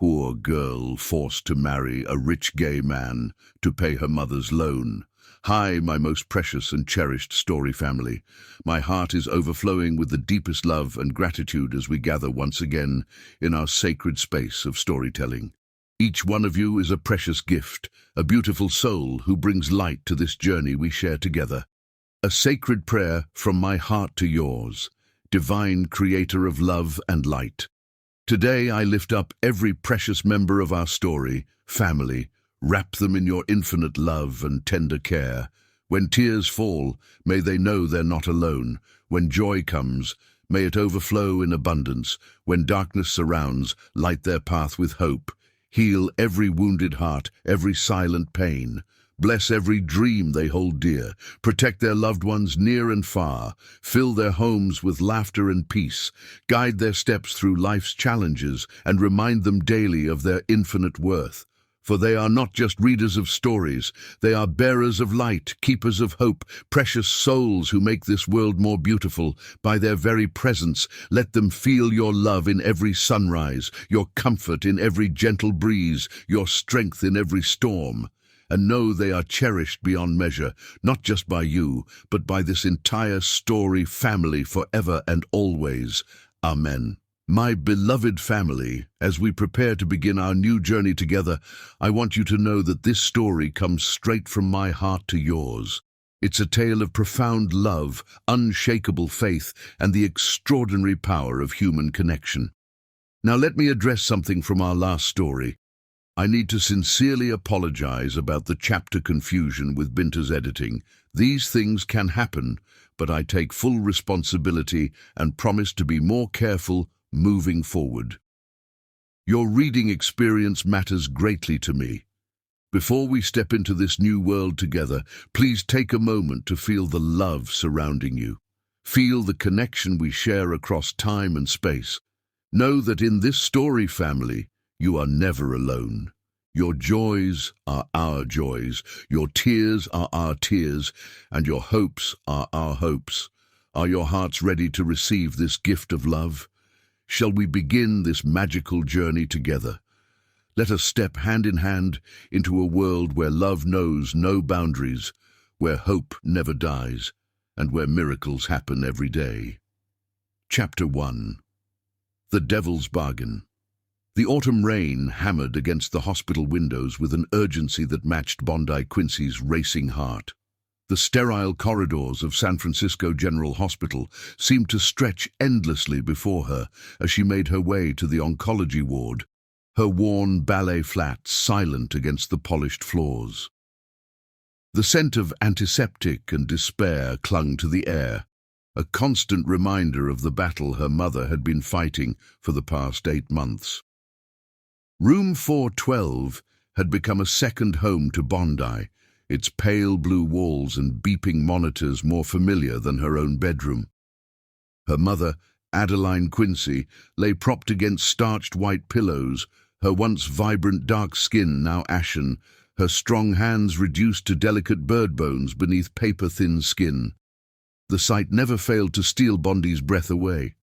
poor girl forced to marry a rich gay man to pay her mother's loan. Hi, my most precious and cherished story family. My heart is overflowing with the deepest love and gratitude as we gather once again in our sacred space of storytelling. Each one of you is a precious gift, a beautiful soul who brings light to this journey we share together. A sacred prayer from my heart to yours, divine creator of love and light. Today I lift up every precious member of our story, family. Wrap them in your infinite love and tender care. When tears fall, may they know they're not alone. When joy comes, may it overflow in abundance. When darkness surrounds, light their path with hope. Heal every wounded heart, every silent pain. Bless every dream they hold dear. Protect their loved ones near and far. Fill their homes with laughter and peace. Guide their steps through life's challenges and remind them daily of their infinite worth. For they are not just readers of stories, they are bearers of light, keepers of hope, precious souls who make this world more beautiful. By their very presence, let them feel your love in every sunrise, your comfort in every gentle breeze, your strength in every storm. And know they are cherished beyond measure, not just by you, but by this entire story family forever and always. Amen. My beloved family, as we prepare to begin our new journey together, I want you to know that this story comes straight from my heart to yours. It's a tale of profound love, unshakable faith, and the extraordinary power of human connection. Now let me address something from our last story. I need to sincerely apologize about the chapter confusion with Binta's editing. These things can happen, but I take full responsibility and promise to be more careful moving forward. Your reading experience matters greatly to me. Before we step into this new world together, please take a moment to feel the love surrounding you. Feel the connection we share across time and space. Know that in this story family, you are never alone. Your joys are our joys, your tears are our tears, and your hopes are our hopes. Are your hearts ready to receive this gift of love? Shall we begin this magical journey together? Let us step hand in hand into a world where love knows no boundaries, where hope never dies, and where miracles happen every day. Chapter 1. The Devil's Bargain. The autumn rain hammered against the hospital windows with an urgency that matched Bondi Quincy's racing heart. The sterile corridors of San Francisco General Hospital seemed to stretch endlessly before her as she made her way to the oncology ward, her worn ballet flats silent against the polished floors. The scent of antiseptic and despair clung to the air, a constant reminder of the battle her mother had been fighting for the past 8 months. Room 412 had become a second home to Bondi, its pale blue walls and beeping monitors more familiar than her own bedroom. Her mother, Adeline Quincy, lay propped against starched white pillows, her once vibrant dark skin now ashen, her strong hands reduced to delicate bird bones beneath paper-thin skin. The sight never failed to steal Bondi's breath away.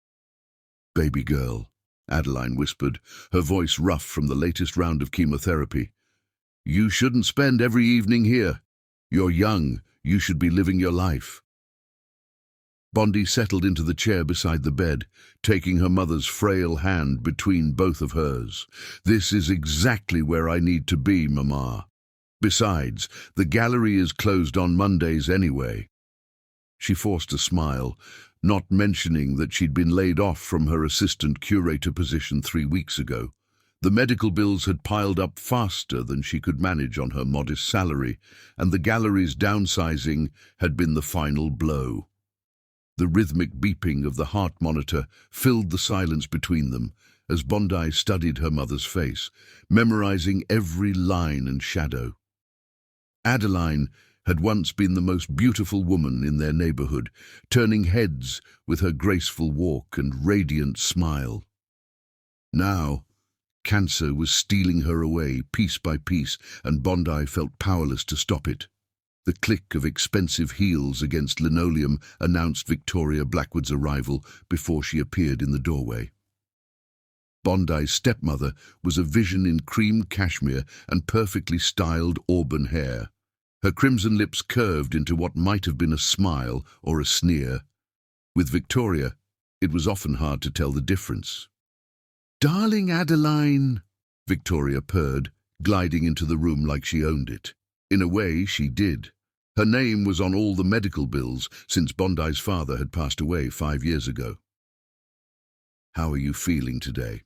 "Baby girl," Adeline whispered, her voice rough from the latest round of chemotherapy. "You shouldn't spend every evening here. You're young, you should be living your life." Bondi settled into the chair beside the bed, taking her mother's frail hand between both of hers. "This is exactly where I need to be, Mama. Besides, the gallery is closed on Mondays anyway." She forced a smile, not mentioning that she'd been laid off from her assistant curator position 3 weeks ago. The medical bills had piled up faster than she could manage on her modest salary, and the gallery's downsizing had been the final blow. The rhythmic beeping of the heart monitor filled the silence between them as Bondi studied her mother's face, memorizing every line and shadow. Adeline had once been the most beautiful woman in their neighborhood, turning heads with her graceful walk and radiant smile. Now, cancer was stealing her away piece by piece, and Bondi felt powerless to stop it. The click of expensive heels against linoleum announced Victoria Blackwood's arrival before she appeared in the doorway. Bondi's stepmother was a vision in cream cashmere and perfectly styled auburn hair. Her crimson lips curved into what might have been a smile or a sneer. With Victoria, it was often hard to tell the difference. "Darling Adeline," Victoria purred, gliding into the room like she owned it. In a way, she did. Her name was on all the medical bills since Bondi's father had passed away 5 years ago. "How are you feeling today?"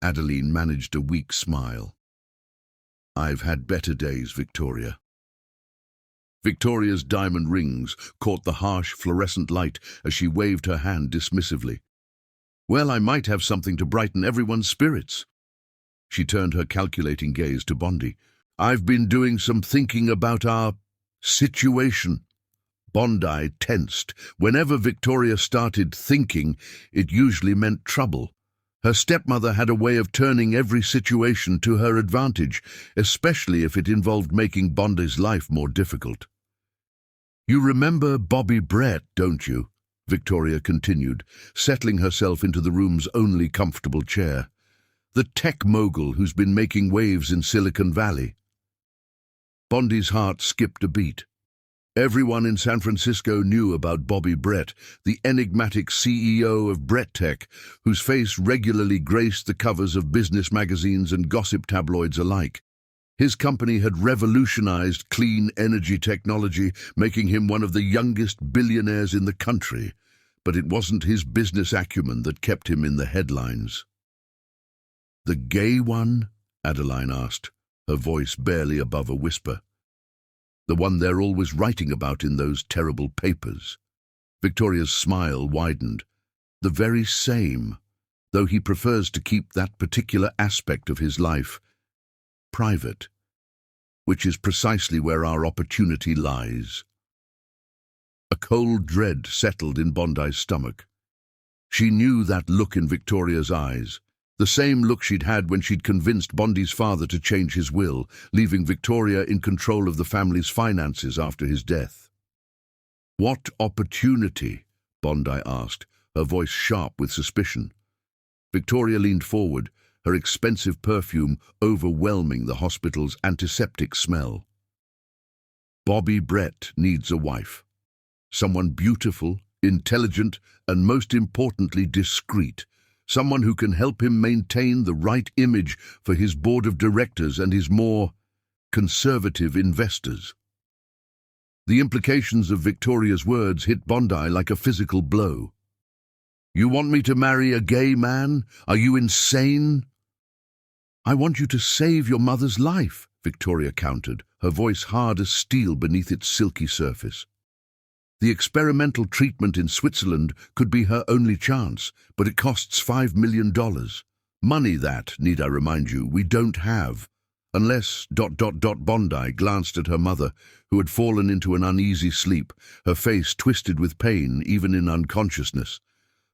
Adeline managed a weak smile. "I've had better days, Victoria." Victoria's diamond rings caught the harsh fluorescent light as she waved her hand dismissively. "Well, I might have something to brighten everyone's spirits." She turned her calculating gaze to Bondi. "I've been doing some thinking about our situation." Bondi tensed. Whenever Victoria started thinking, it usually meant trouble. Her stepmother had a way of turning every situation to her advantage, especially if it involved making Bondi's life more difficult. "You remember Bobby Brett, don't you?" Victoria continued, settling herself into the room's only comfortable chair. "The tech mogul who's been making waves in Silicon Valley." Bondi's heart skipped a beat. Everyone in San Francisco knew about Bobby Brett, the enigmatic CEO of Brett Tech, whose face regularly graced the covers of business magazines and gossip tabloids alike. His company had revolutionized clean energy technology, making him one of the youngest billionaires in the country. But it wasn't his business acumen that kept him in the headlines. "The gay one?" Adeline asked, her voice barely above a whisper. "The one they're always writing about in those terrible papers." Victoria's smile widened. "The very same, though he prefers to keep that particular aspect of his life private, which is precisely where our opportunity lies." A cold dread settled in Bondi's stomach. She knew that look in Victoria's eyes, the same look she'd had when she'd convinced Bondi's father to change his will, leaving Victoria in control of the family's finances after his death. "What opportunity?" Bondi asked, her voice sharp with suspicion. Victoria leaned forward, her expensive perfume overwhelming the hospital's antiseptic smell. "Bobby Brett needs a wife. Someone beautiful, intelligent, and most importantly discreet. Someone who can help him maintain the right image for his board of directors and his more conservative investors." The implications of Victoria's words hit Bondi like a physical blow. "You want me to marry a gay man? Are you insane?" "I want you to save your mother's life," Victoria countered, her voice hard as steel beneath its silky surface. The experimental treatment in Switzerland could be her only chance, but it costs $5 million. Money that, need I remind you, we don't have. Unless... Bondi glanced at her mother, who had fallen into an uneasy sleep, her face twisted with pain even in unconsciousness.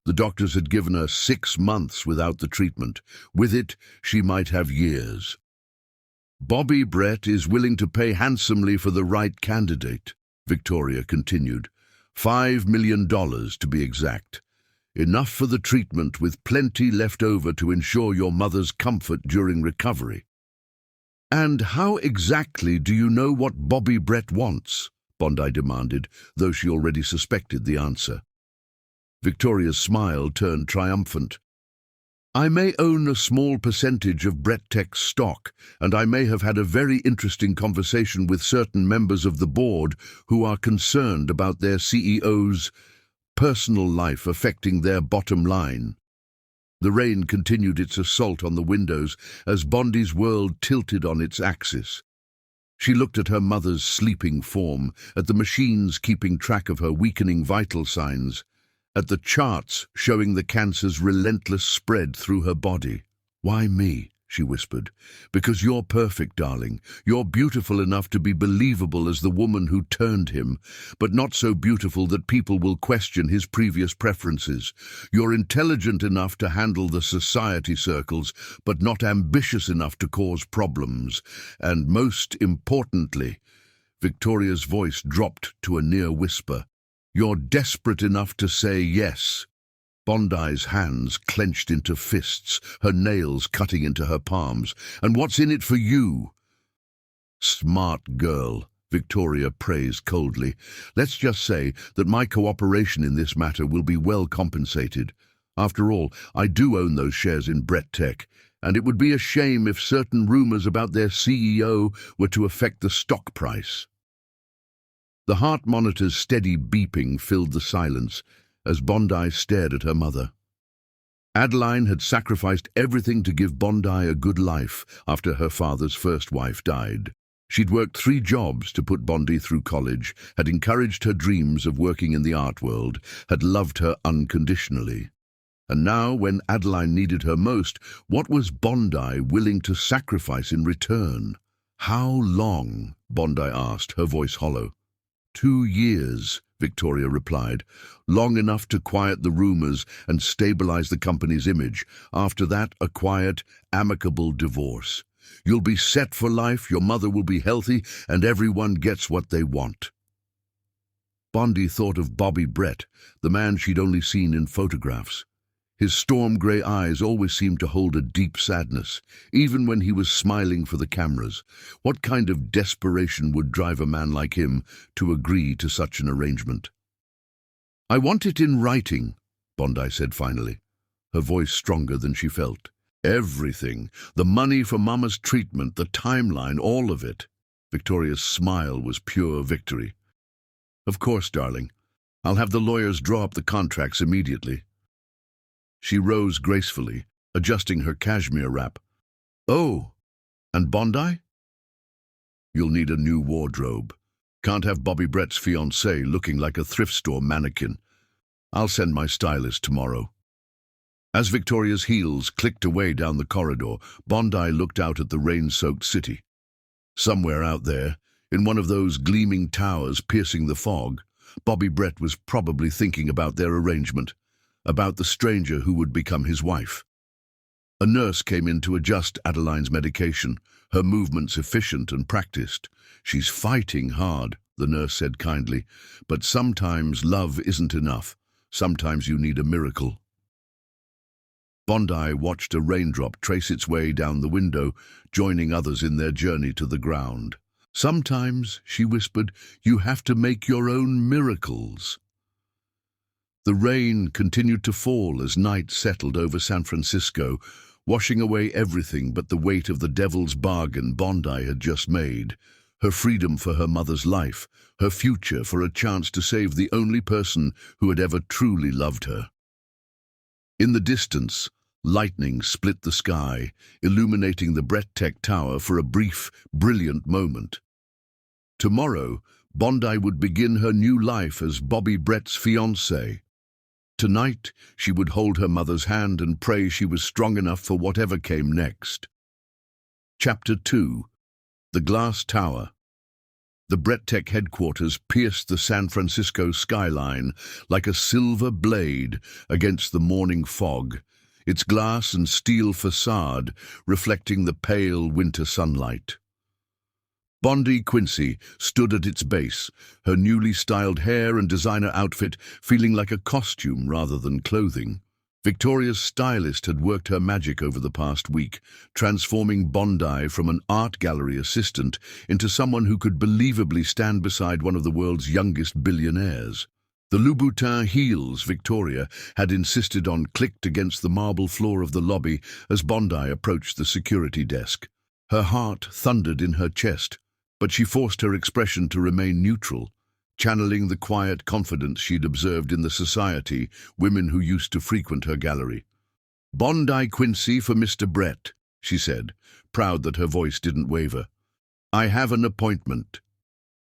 The doctors had given her 6 months without the treatment. With it, she might have years. "Bobby Brett is willing to pay handsomely for the right candidate," Victoria continued. $5 million to be exact. Enough for the treatment with plenty left over to ensure your mother's comfort during recovery. "And how exactly do you know what Bobby Brett wants?" Bondi demanded, though she already suspected the answer. Victoria's smile turned triumphant. "I may own a small percentage of Brett Tech's stock, and I may have had a very interesting conversation with certain members of the board who are concerned about their CEO's personal life affecting their bottom line." The rain continued its assault on the windows as Bondi's world tilted on its axis. She looked at her mother's sleeping form, at the machines keeping track of her weakening vital signs, at the charts showing the cancer's relentless spread through her body. "Why me?" she whispered. "Because you're perfect, darling. You're beautiful enough to be believable as the woman who turned him, but not so beautiful that people will question his previous preferences. You're intelligent enough to handle the society circles, but not ambitious enough to cause problems. And most importantly," Victoria's voice dropped to a near whisper, "you're desperate enough to say yes." Bondi's hands clenched into fists, her nails cutting into her palms. "And what's in it for you?" "Smart girl," Victoria praised coldly. "Let's just say that my cooperation in this matter will be well compensated. After all, I do own those shares in Brett Tech, and it would be a shame if certain rumors about their CEO were to affect the stock price." The heart monitor's steady beeping filled the silence as Bondi stared at her mother. Adeline had sacrificed everything to give Bondi a good life after her father's first wife died. She'd worked 3 jobs to put Bondi through college, had encouraged her dreams of working in the art world, had loved her unconditionally. And now, when Adeline needed her most, what was Bondi willing to sacrifice in return? "How long?" Bondi asked, her voice hollow. 2 years, Victoria replied. "Long enough to quiet the rumors and stabilize the company's image. After that, a quiet, amicable divorce. You'll be set for life, your mother will be healthy, and everyone gets what they want." Bondi thought of Bobby Brett, the man she'd only seen in photographs. His storm-grey eyes always seemed to hold a deep sadness, even when he was smiling for the cameras. What kind of desperation would drive a man like him to agree to such an arrangement? "I want it in writing," Bondi said finally, her voice stronger than she felt. "Everything. The money for Mama's treatment, the timeline, all of it." Victoria's smile was pure victory. "Of course, darling. I'll have the lawyers draw up the contracts immediately." She rose gracefully, adjusting her cashmere wrap. "Oh, and Bondi?" "You'll need a new wardrobe. Can't have Bobby Brett's fiancée looking like a thrift store mannequin. I'll send my stylist tomorrow." As Victoria's heels clicked away down the corridor, Bondi looked out at the rain-soaked city. Somewhere out there, in one of those gleaming towers piercing the fog, Bobby Brett was probably thinking about their arrangement, about the stranger who would become his wife. A nurse came in to adjust Adeline's medication, her movements efficient and practiced. "She's fighting hard," the nurse said kindly, "but sometimes love isn't enough. Sometimes you need a miracle." Bondi watched a raindrop trace its way down the window, joining others in their journey to the ground. "Sometimes," she whispered, "you have to make your own miracles." The rain continued to fall as night settled over San Francisco, washing away everything but the weight of the devil's bargain Bondi had just made. Her freedom for her mother's life, her future for a chance to save the only person who had ever truly loved her. In the distance, lightning split the sky, illuminating the Brett Tech Tower for a brief, brilliant moment. Tomorrow, Bondi would begin her new life as Bobby Brett's fiancée. Tonight, she would hold her mother's hand and pray she was strong enough for whatever came next. Chapter 2. The Glass Tower. The Brett Tech headquarters pierced the San Francisco skyline like a silver blade against the morning fog, its glass and steel facade reflecting the pale winter sunlight. Bondi Quincy stood at its base, her newly styled hair and designer outfit feeling like a costume rather than clothing. Victoria's stylist had worked her magic over the past week, transforming Bondi from an art gallery assistant into someone who could believably stand beside one of the world's youngest billionaires. The Louboutin heels Victoria had insisted on clicked against the marble floor of the lobby as Bondi approached the security desk. Her heart thundered in her chest, but she forced her expression to remain neutral, channeling the quiet confidence she'd observed in the society women who used to frequent her gallery. "Bondi Quincy for Mr. Brett," she said, proud that her voice didn't waver. "I have an appointment."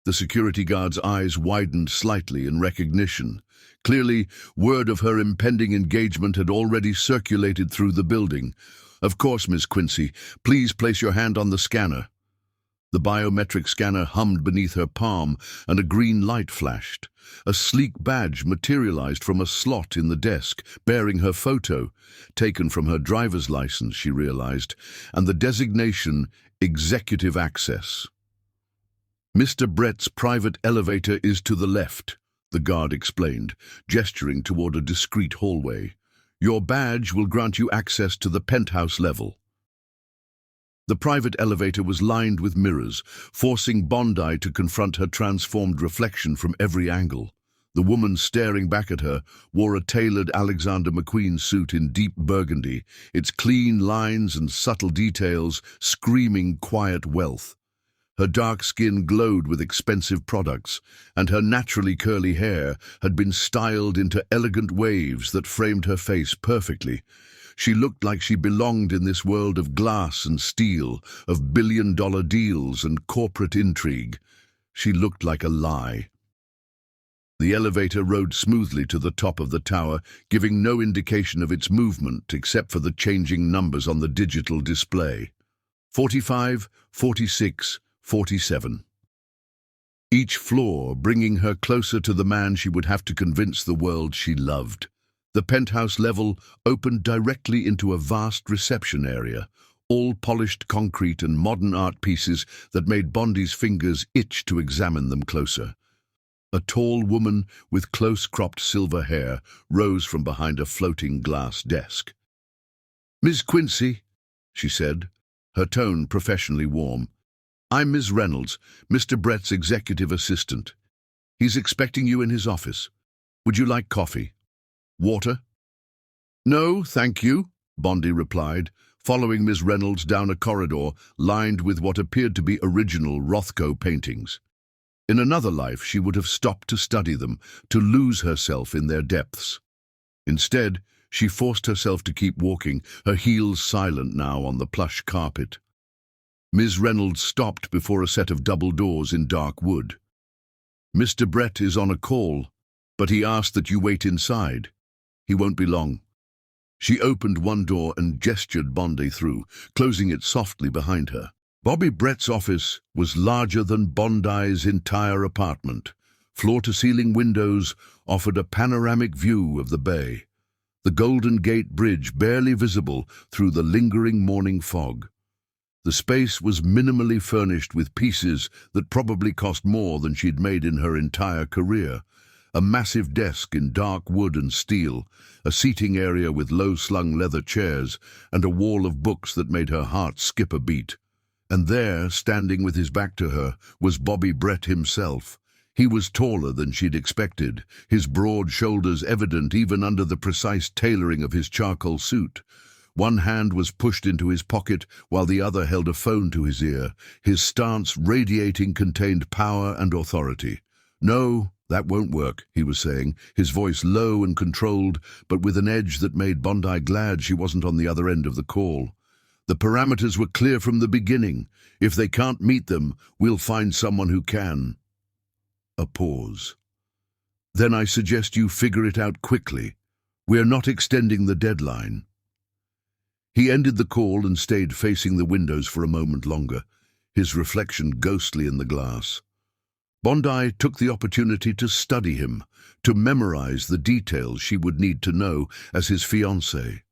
The security guard's eyes widened slightly in recognition. Clearly, word of her impending engagement had already circulated through the building. "Of course, Miss Quincy. Please place your hand on the scanner." The biometric scanner hummed beneath her palm, and a green light flashed. A sleek badge materialized from a slot in the desk, bearing her photo, taken from her driver's license, she realized, and the designation Executive Access. "Mr. Brett's private elevator is to the left," the guard explained, gesturing toward a discreet hallway. Your badge will grant you access to the penthouse level. The private elevator was lined with mirrors, forcing Bondi to confront her transformed reflection from every angle. The woman staring back at her wore a tailored Alexander McQueen suit in deep burgundy, its clean lines and subtle details screaming quiet wealth. Her dark skin glowed with expensive products, and her naturally curly hair had been styled into elegant waves that framed her face perfectly. She looked like she belonged in this world of glass and steel, of billion-dollar deals and corporate intrigue. She looked like a lie. The elevator rode smoothly to the top of the tower, giving no indication of its movement except for the changing numbers on the digital display. 45, 46, 47. Each floor bringing her closer to the man she would have to convince the world she loved. The penthouse level opened directly into a vast reception area, all polished concrete and modern art pieces that made Bondi's fingers itch to examine them closer. A tall woman with close-cropped silver hair rose from behind a floating glass desk. "Miss Quincy," she said, her tone professionally warm. "I'm Miss Reynolds, Mr. Brett's executive assistant. He's expecting you in his office. Would you like coffee? Water?" "No, thank you," Bondi replied, following Miss Reynolds down a corridor lined with what appeared to be original Rothko paintings. In another life, she would have stopped to study them, to lose herself in their depths. Instead, she forced herself to keep walking, her heels silent now on the plush carpet. Ms. Reynolds stopped before a set of double doors in dark wood. "Mr. Brett is on a call, but he asked that you wait inside. He won't be long." She opened one door and gestured Bondi through, closing it softly behind her. Bobby Brett's office was larger than Bondi's entire apartment. Floor-to-ceiling windows offered a panoramic view of the bay, the Golden Gate Bridge barely visible through the lingering morning fog. The space was minimally furnished with pieces that probably cost more than she'd made in her entire career. A massive desk in dark wood and steel, a seating area with low-slung leather chairs, and a wall of books that made her heart skip a beat. And there, standing with his back to her, was Bobby Brett himself. He was taller than she'd expected, his broad shoulders evident even under the precise tailoring of his charcoal suit. One hand was pushed into his pocket while the other held a phone to his ear, his stance radiating contained power and authority. "No, that won't work," he was saying, his voice low and controlled, but with an edge that made Bondi glad she wasn't on the other end of the call. "The parameters were clear from the beginning. If they can't meet them, we'll find someone who can." A pause. "Then I suggest you figure it out quickly. We're not extending the deadline." He ended the call and stayed facing the windows for a moment longer, his reflection ghostly in the glass. Bondi took the opportunity to study him, to memorize the details she would need to know as his fiancée.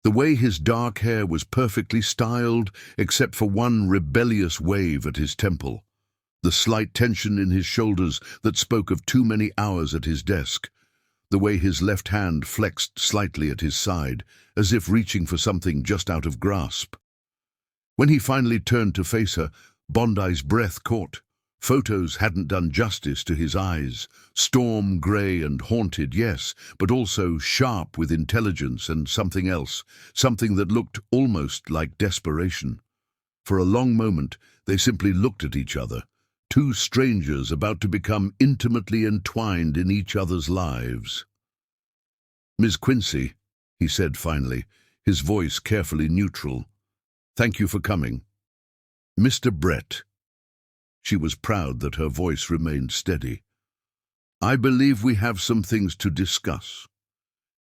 The way his dark hair was perfectly styled, except for one rebellious wave at his temple. The slight tension in his shoulders that spoke of too many hours at his desk. The way his left hand flexed slightly at his side, as if reaching for something just out of grasp. When he finally turned to face her, Bondi's breath caught. Photos hadn't done justice to his eyes. Storm grey and haunted, yes, but also sharp with intelligence and something else, something that looked almost like desperation. For a long moment, they simply looked at each other, two strangers about to become intimately entwined in each other's lives. "Miss Quincy," he said finally, his voice carefully neutral. "Thank you for coming." "Mr. Brett." She was proud that her voice remained steady. "I believe we have some things to discuss."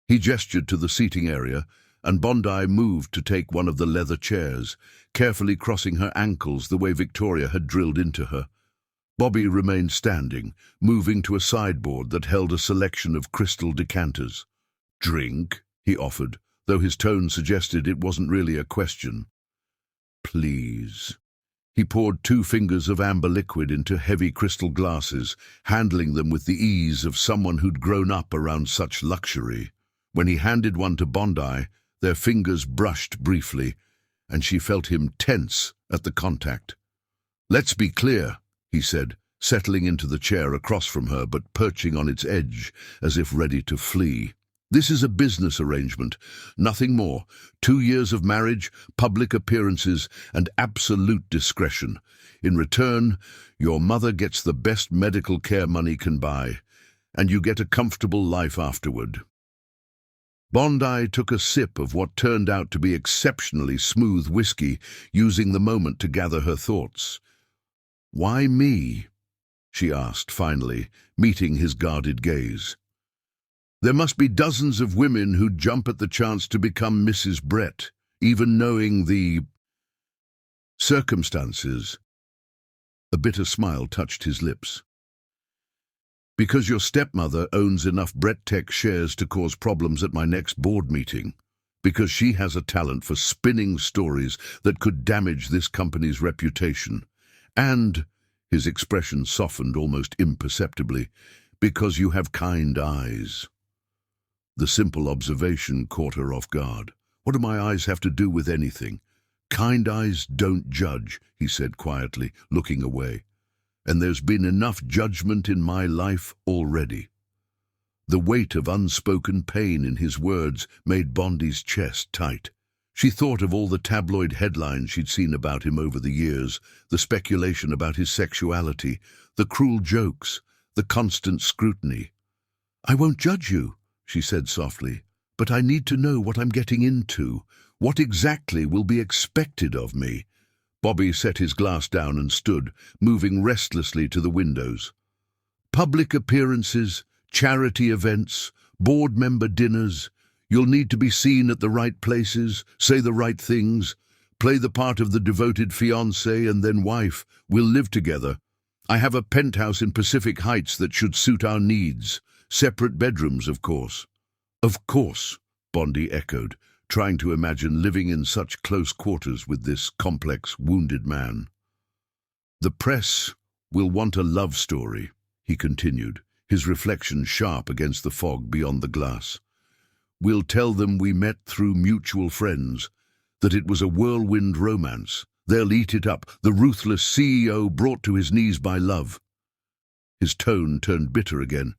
He gestured to the seating area, and Bondi moved to take one of the leather chairs, carefully crossing her ankles the way Victoria had drilled into her. Bobby remained standing, moving to a sideboard that held a selection of crystal decanters. "Drink?" he offered, though his tone suggested it wasn't really a question. "Please." He poured 2 fingers of amber liquid into heavy crystal glasses, handling them with the ease of someone who'd grown up around such luxury. When he handed one to Bondi, their fingers brushed briefly, and she felt him tense at the contact. "Let's be clear," he said, settling into the chair across from her but perching on its edge as if ready to flee. "This is a business arrangement, nothing more. 2 years of marriage, public appearances, and absolute discretion. In return, your mother gets the best medical care money can buy, and you get a comfortable life afterward." Bondi took a sip of what turned out to be exceptionally smooth whiskey, using the moment to gather her thoughts. "Why me?" she asked finally, meeting his guarded gaze. "There must be dozens of women who'd jump at the chance to become Mrs. Brett, even knowing the circumstances." A bitter smile touched his lips. "Because your stepmother owns enough Brett Tech shares to cause problems at my next board meeting. Because she has a talent for spinning stories that could damage this company's reputation. And," his expression softened almost imperceptibly, "because you have kind eyes." The simple observation caught her off guard. "What do my eyes have to do with anything?" "Kind eyes don't judge," he said quietly, looking away. "And there's been enough judgment in my life already." The weight of unspoken pain in his words made Bondi's chest tight. She thought of all the tabloid headlines she'd seen about him over the years, the speculation about his sexuality, the cruel jokes, the constant scrutiny. "I won't judge you," she said softly, "but I need to know what I'm getting into. What exactly will be expected of me?" Bobby set his glass down and stood, moving restlessly to the windows. "Public appearances, charity events, board member dinners. You'll need to be seen at the right places, say the right things, play the part of the devoted fiancé and then wife. We'll live together. I have a penthouse in Pacific Heights that should suit our needs. Separate bedrooms, of course." "Of course," Bondi echoed, trying to imagine living in such close quarters with this complex, wounded man. "The press will want a love story," he continued, his reflection sharp against the fog beyond the glass. "We'll tell them we met through mutual friends, that it was a whirlwind romance. They'll eat it up, the ruthless CEO brought to his knees by love." His tone turned bitter again.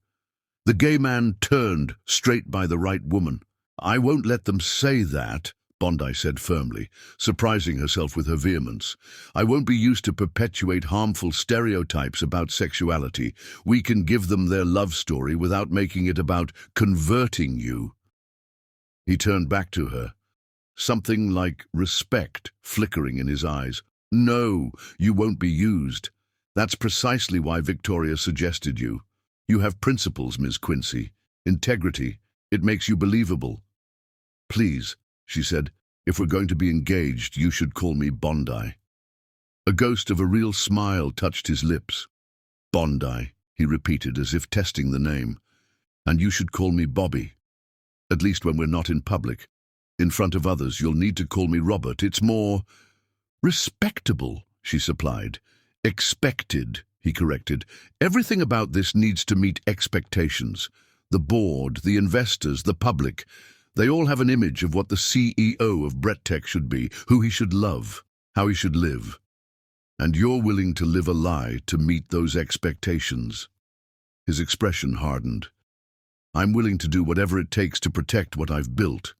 The gay man turned straight by the right woman. "I won't let them say that," Bondi said firmly, surprising herself with her vehemence. "I won't be used to perpetuate harmful stereotypes about sexuality. We can give them their love story without making it about converting you." He turned back to her, something like respect flickering in his eyes. "No, you won't be used. That's precisely why Victoria suggested you. You have principles, Ms. Quincy. Integrity. It makes you believable." "Please," she said, "if we're going to be engaged, you should call me Bondi." A ghost of a real smile touched his lips. "Bondi," he repeated as if testing the name. "And you should call me Bobby. At least when we're not in public. In front of others, you'll need to call me Robert. It's more respectable," she supplied. "Expected," he corrected. "Everything about this needs to meet expectations. The board, the investors, the public. They all have an image of what the CEO of Brett Tech should be, who he should love, how he should live. And you're willing to live a lie to meet those expectations." His expression hardened. "I'm willing to do whatever it takes to protect what I've built.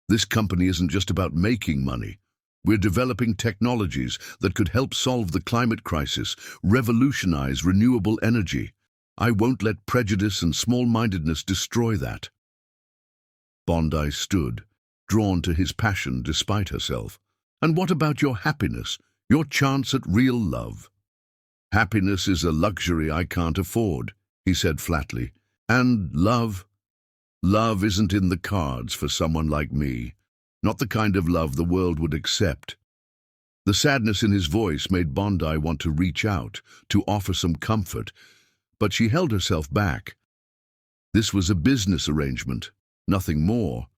This company isn't just about making money. We're developing technologies that could help solve the climate crisis, revolutionize renewable energy. I won't let prejudice and small-mindedness destroy that." Bondi stood, drawn to his passion despite herself. "And what about your happiness, your chance at real love?" "Happiness is a luxury I can't afford," he said flatly. "And love? Love isn't in the cards for someone like me. Not the kind of love the world would accept." The sadness in his voice made Bondi want to reach out, to offer some comfort, but she held herself back. This was a business arrangement, nothing more.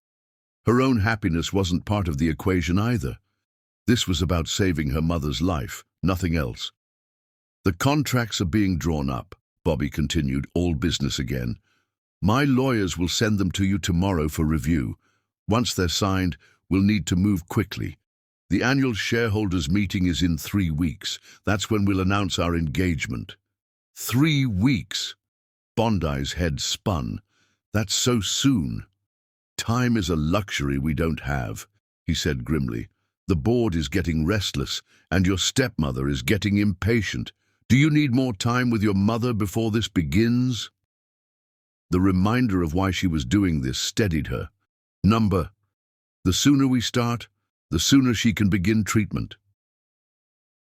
Her own happiness wasn't part of the equation either. This was about saving her mother's life, nothing else. The contracts are being drawn up, Bobby continued, all business again. My lawyers will send them to you tomorrow for review. Once they're signed, we'll need to move quickly. The annual shareholders' meeting is in 3 weeks. That's when we'll announce our engagement. 3 weeks! Bondi's head spun. That's so soon. Time is a luxury we don't have, he said grimly. The board is getting restless, and your stepmother is getting impatient. Do you need more time with your mother before this begins? The reminder of why she was doing this steadied her. The sooner we start, the sooner she can begin treatment.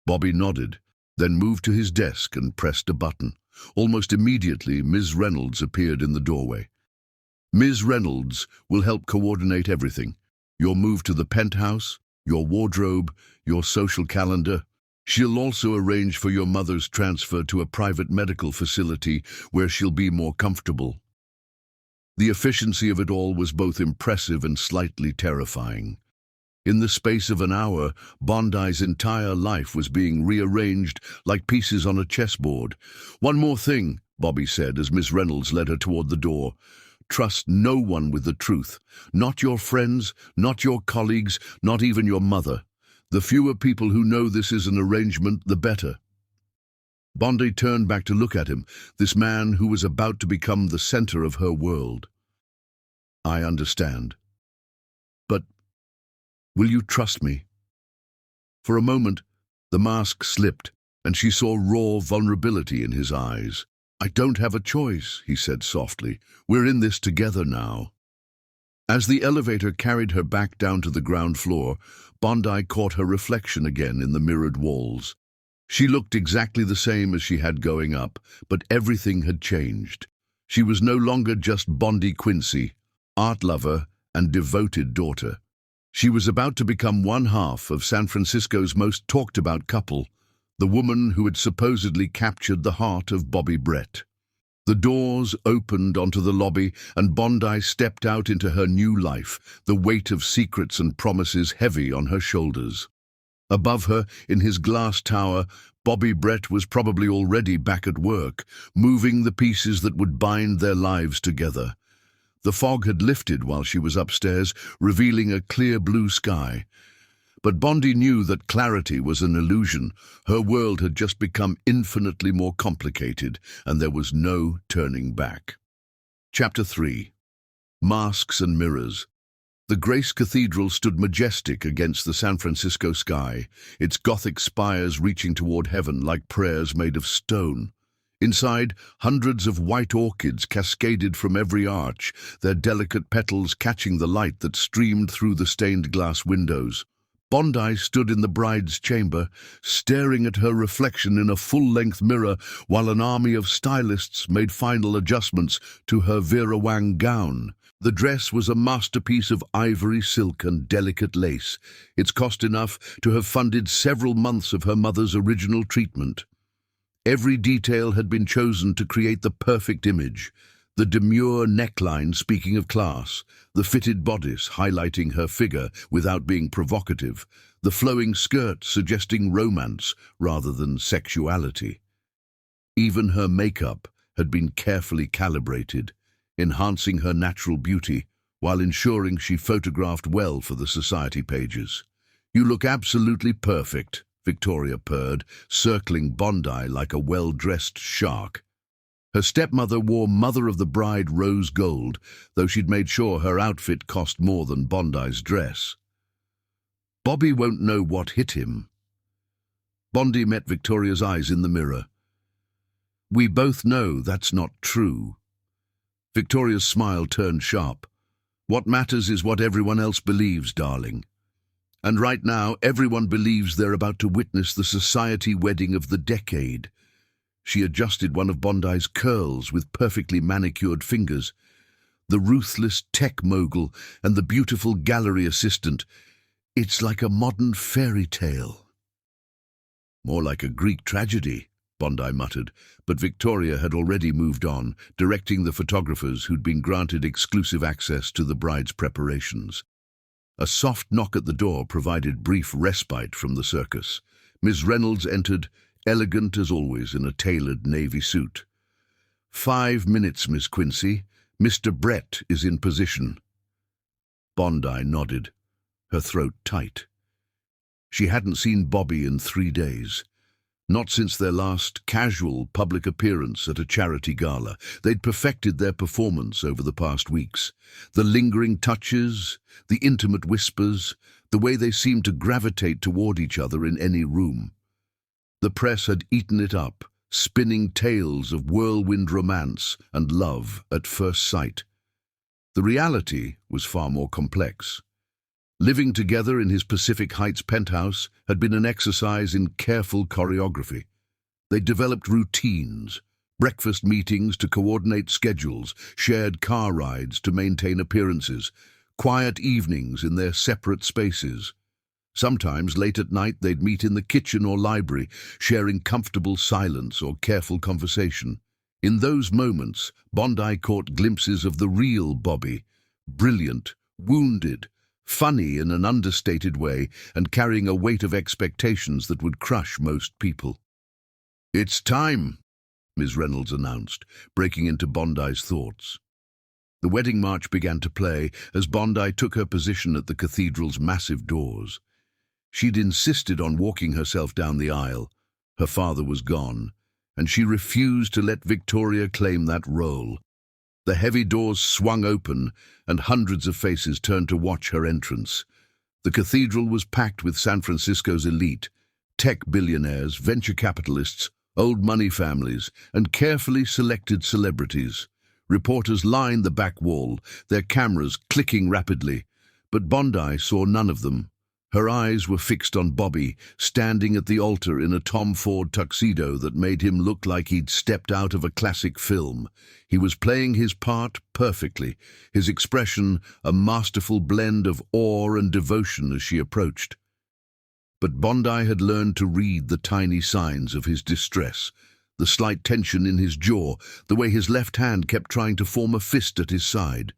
Bobby nodded, then moved to his desk and pressed a button. Almost immediately, Ms. Reynolds appeared in the doorway. Ms. Reynolds will help coordinate everything. Your move to the penthouse, your wardrobe, your social calendar. She'll also arrange for your mother's transfer to a private medical facility where she'll be more comfortable. The efficiency of it all was both impressive and slightly terrifying. In the space of an hour, Bondi's entire life was being rearranged like pieces on a chessboard. One more thing, Bobby said as Miss Reynolds led her toward the door. Trust no one with the truth. Not your friends, not your colleagues, not even your mother. The fewer people who know this is an arrangement, the better. Bondi turned back to look at him, this man who was about to become the center of her world. I understand. But will you trust me? For a moment, the mask slipped, and she saw raw vulnerability in his eyes. I don't have a choice, he said softly. We're in this together now. As the elevator carried her back down to the ground floor, Bondi caught her reflection again in the mirrored walls. She looked exactly the same as she had going up, but everything had changed. She was no longer just Bondi Quincy, art lover and devoted daughter. She was about to become one half of San Francisco's most talked-about couple, the woman who had supposedly captured the heart of Bobby Brett. The doors opened onto the lobby, and Bondi stepped out into her new life, the weight of secrets and promises heavy on her shoulders. Above her, in his glass tower, Bobby Brett was probably already back at work, moving the pieces that would bind their lives together. The fog had lifted while she was upstairs, revealing a clear blue sky. But Bondi knew that clarity was an illusion. Her world had just become infinitely more complicated, and there was no turning back. Chapter 3. Masks and Mirrors. The Grace Cathedral stood majestic against the San Francisco sky, its Gothic spires reaching toward heaven like prayers made of stone. Inside, hundreds of white orchids cascaded from every arch, their delicate petals catching the light that streamed through the stained glass windows. Bondi stood in the bride's chamber, staring at her reflection in a full-length mirror while an army of stylists made final adjustments to her Vera Wang gown. The dress was a masterpiece of ivory silk and delicate lace, its cost enough to have funded several months of her mother's original treatment. Every detail had been chosen to create the perfect image. The demure neckline speaking of class, the fitted bodice highlighting her figure without being provocative, the flowing skirt suggesting romance rather than sexuality. Even her makeup had been carefully calibrated, enhancing her natural beauty while ensuring she photographed well for the society pages. You look absolutely perfect, Victoria purred, circling Bondi like a well-dressed shark. Her stepmother wore Mother of the Bride rose gold, though she'd made sure her outfit cost more than Bondi's dress. Bobby won't know what hit him. Bondi met Victoria's eyes in the mirror. We both know that's not true. Victoria's smile turned sharp. What matters is what everyone else believes, darling. And right now, everyone believes they're about to witness the society wedding of the decade. She adjusted one of Bondi's curls with perfectly manicured fingers. The ruthless tech mogul and the beautiful gallery assistant. It's like a modern fairy tale. More like a Greek tragedy, Bondi muttered, but Victoria had already moved on, directing the photographers who'd been granted exclusive access to the bride's preparations. A soft knock at the door provided brief respite from the circus. Miss Reynolds entered, elegant as always in a tailored navy suit. 5 minutes, Miss Quincy. Mr. Brett is in position. Bondi nodded, her throat tight. She hadn't seen Bobby in 3 days. Not since their last casual public appearance at a charity gala. They'd perfected their performance over the past weeks. The lingering touches, the intimate whispers, the way they seemed to gravitate toward each other in any room. The press had eaten it up, spinning tales of whirlwind romance and love at first sight. The reality was far more complex. Living together in his Pacific Heights penthouse had been an exercise in careful choreography. They developed routines, breakfast meetings to coordinate schedules, shared car rides to maintain appearances, quiet evenings in their separate spaces. Sometimes late at night they'd meet in the kitchen or library, sharing comfortable silence or careful conversation. In those moments, Bondi caught glimpses of the real Bobby, brilliant, wounded, funny in an understated way, and carrying a weight of expectations that would crush most people. "It's time," Ms. Reynolds announced, breaking into Bondi's thoughts. The wedding march began to play as Bondi took her position at the cathedral's massive doors. She'd insisted on walking herself down the aisle. Her father was gone, and she refused to let Victoria claim that role. The heavy doors swung open, and hundreds of faces turned to watch her entrance. The cathedral was packed with San Francisco's elite, tech billionaires, venture capitalists, old money families, and carefully selected celebrities. Reporters lined the back wall, their cameras clicking rapidly, but Bondi saw none of them. Her eyes were fixed on Bobby, standing at the altar in a Tom Ford tuxedo that made him look like he'd stepped out of a classic film. He was playing his part perfectly, his expression a masterful blend of awe and devotion as she approached. But Bondi had learned to read the tiny signs of his distress, the slight tension in his jaw, the way his left hand kept trying to form a fist at his side.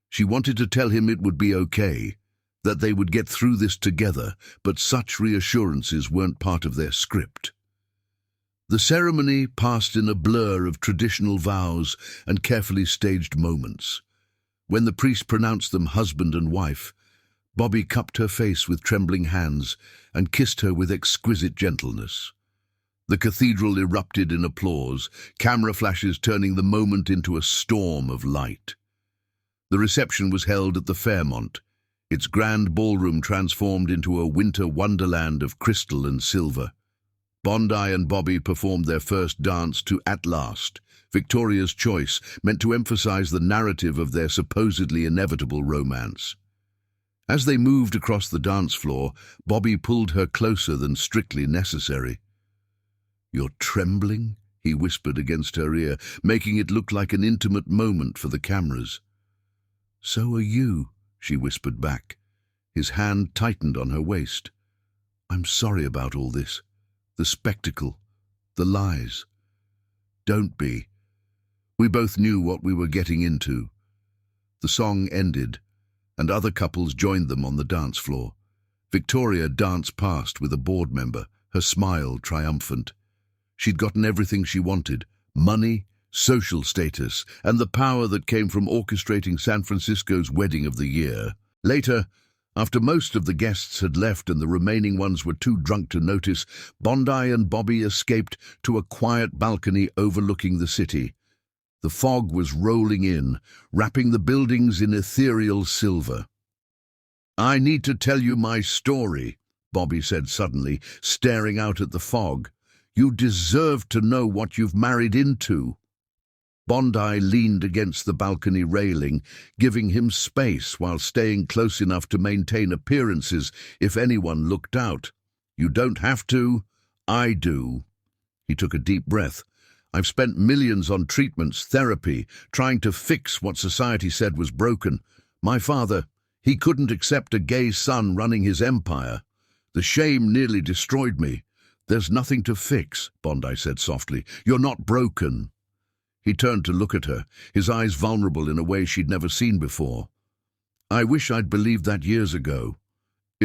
She wanted to tell him it would be okay, that they would get through this together, but such reassurances weren't part of their script. The ceremony passed in a blur of traditional vows and carefully staged moments. When the priest pronounced them husband and wife, Bobby cupped her face with trembling hands and kissed her with exquisite gentleness. The cathedral erupted in applause, camera flashes turning the moment into a storm of light. The reception was held at the Fairmont, its grand ballroom transformed into a winter wonderland of crystal and silver. Bondi and Bobby performed their first dance to At Last, Victoria's Choice, meant to emphasize the narrative of their supposedly inevitable romance. As they moved across the dance floor, Bobby pulled her closer than strictly necessary. "You're trembling?" he whispered against her ear, making it look like an intimate moment for the cameras. "So are you," she whispered back. His hand tightened on her waist. "I'm sorry about all this. The spectacle. The lies." "Don't be. We both knew what we were getting into." The song ended, and other couples joined them on the dance floor. Victoria danced past with a board member, her smile triumphant. She'd gotten everything she wanted: money, social status, and the power that came from orchestrating San Francisco's wedding of the year. Later, after most of the guests had left and the remaining ones were too drunk to notice, Bondi and Bobby escaped to a quiet balcony overlooking the city. The fog was rolling in, wrapping the buildings in ethereal silver. "I need to tell you my story," Bobby said suddenly, staring out at the fog. "You deserve to know what you've married into." Bondi leaned against the balcony railing, giving him space while staying close enough to maintain appearances if anyone looked out. "You don't have to. I do." He took a deep breath. "I've spent millions on treatments, therapy, trying to fix what society said was broken. My father, he couldn't accept a gay son running his empire. The shame nearly destroyed me. There's nothing to fix," Bondi said softly. "You're not broken." He turned to look at her, his eyes vulnerable in a way she'd never seen before. "I wish I'd believed that years ago.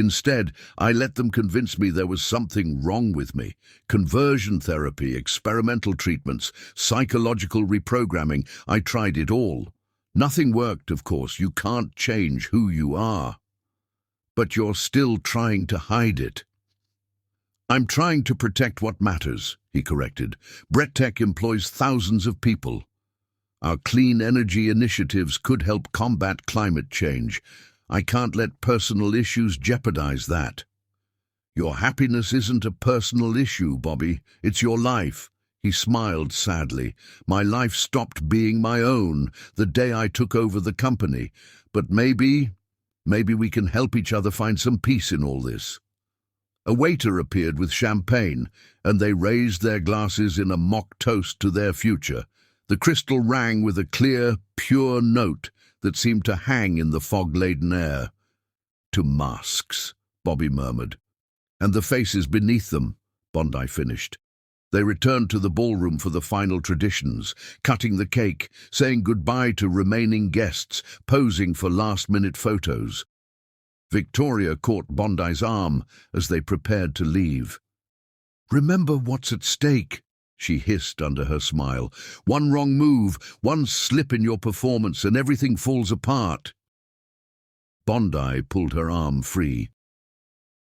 Instead, I let them convince me there was something wrong with me. Conversion therapy, experimental treatments, psychological reprogramming, I tried it all. Nothing worked, of course. You can't change who you are. But you're still trying to hide it. I'm trying to protect what matters, he corrected. BrettTech employs thousands of people. Our clean energy initiatives could help combat climate change. I can't let personal issues jeopardize that. Your happiness isn't a personal issue, Bobby. It's your life. He smiled sadly. My life stopped being my own the day I took over the company. But maybe we can help each other find some peace in all this. A waiter appeared with champagne, and they raised their glasses in a mock toast to their future. The crystal rang with a clear, pure note that seemed to hang in the fog-laden air. To masks, Bobby murmured. And the faces beneath them, Bondi finished. They returned to the ballroom for the final traditions, cutting the cake, saying goodbye to remaining guests, posing for last-minute photos. Victoria caught Bondi's arm as they prepared to leave. "Remember what's at stake," she hissed under her smile. "One wrong move, one slip in your performance, and everything falls apart." Bondi pulled her arm free.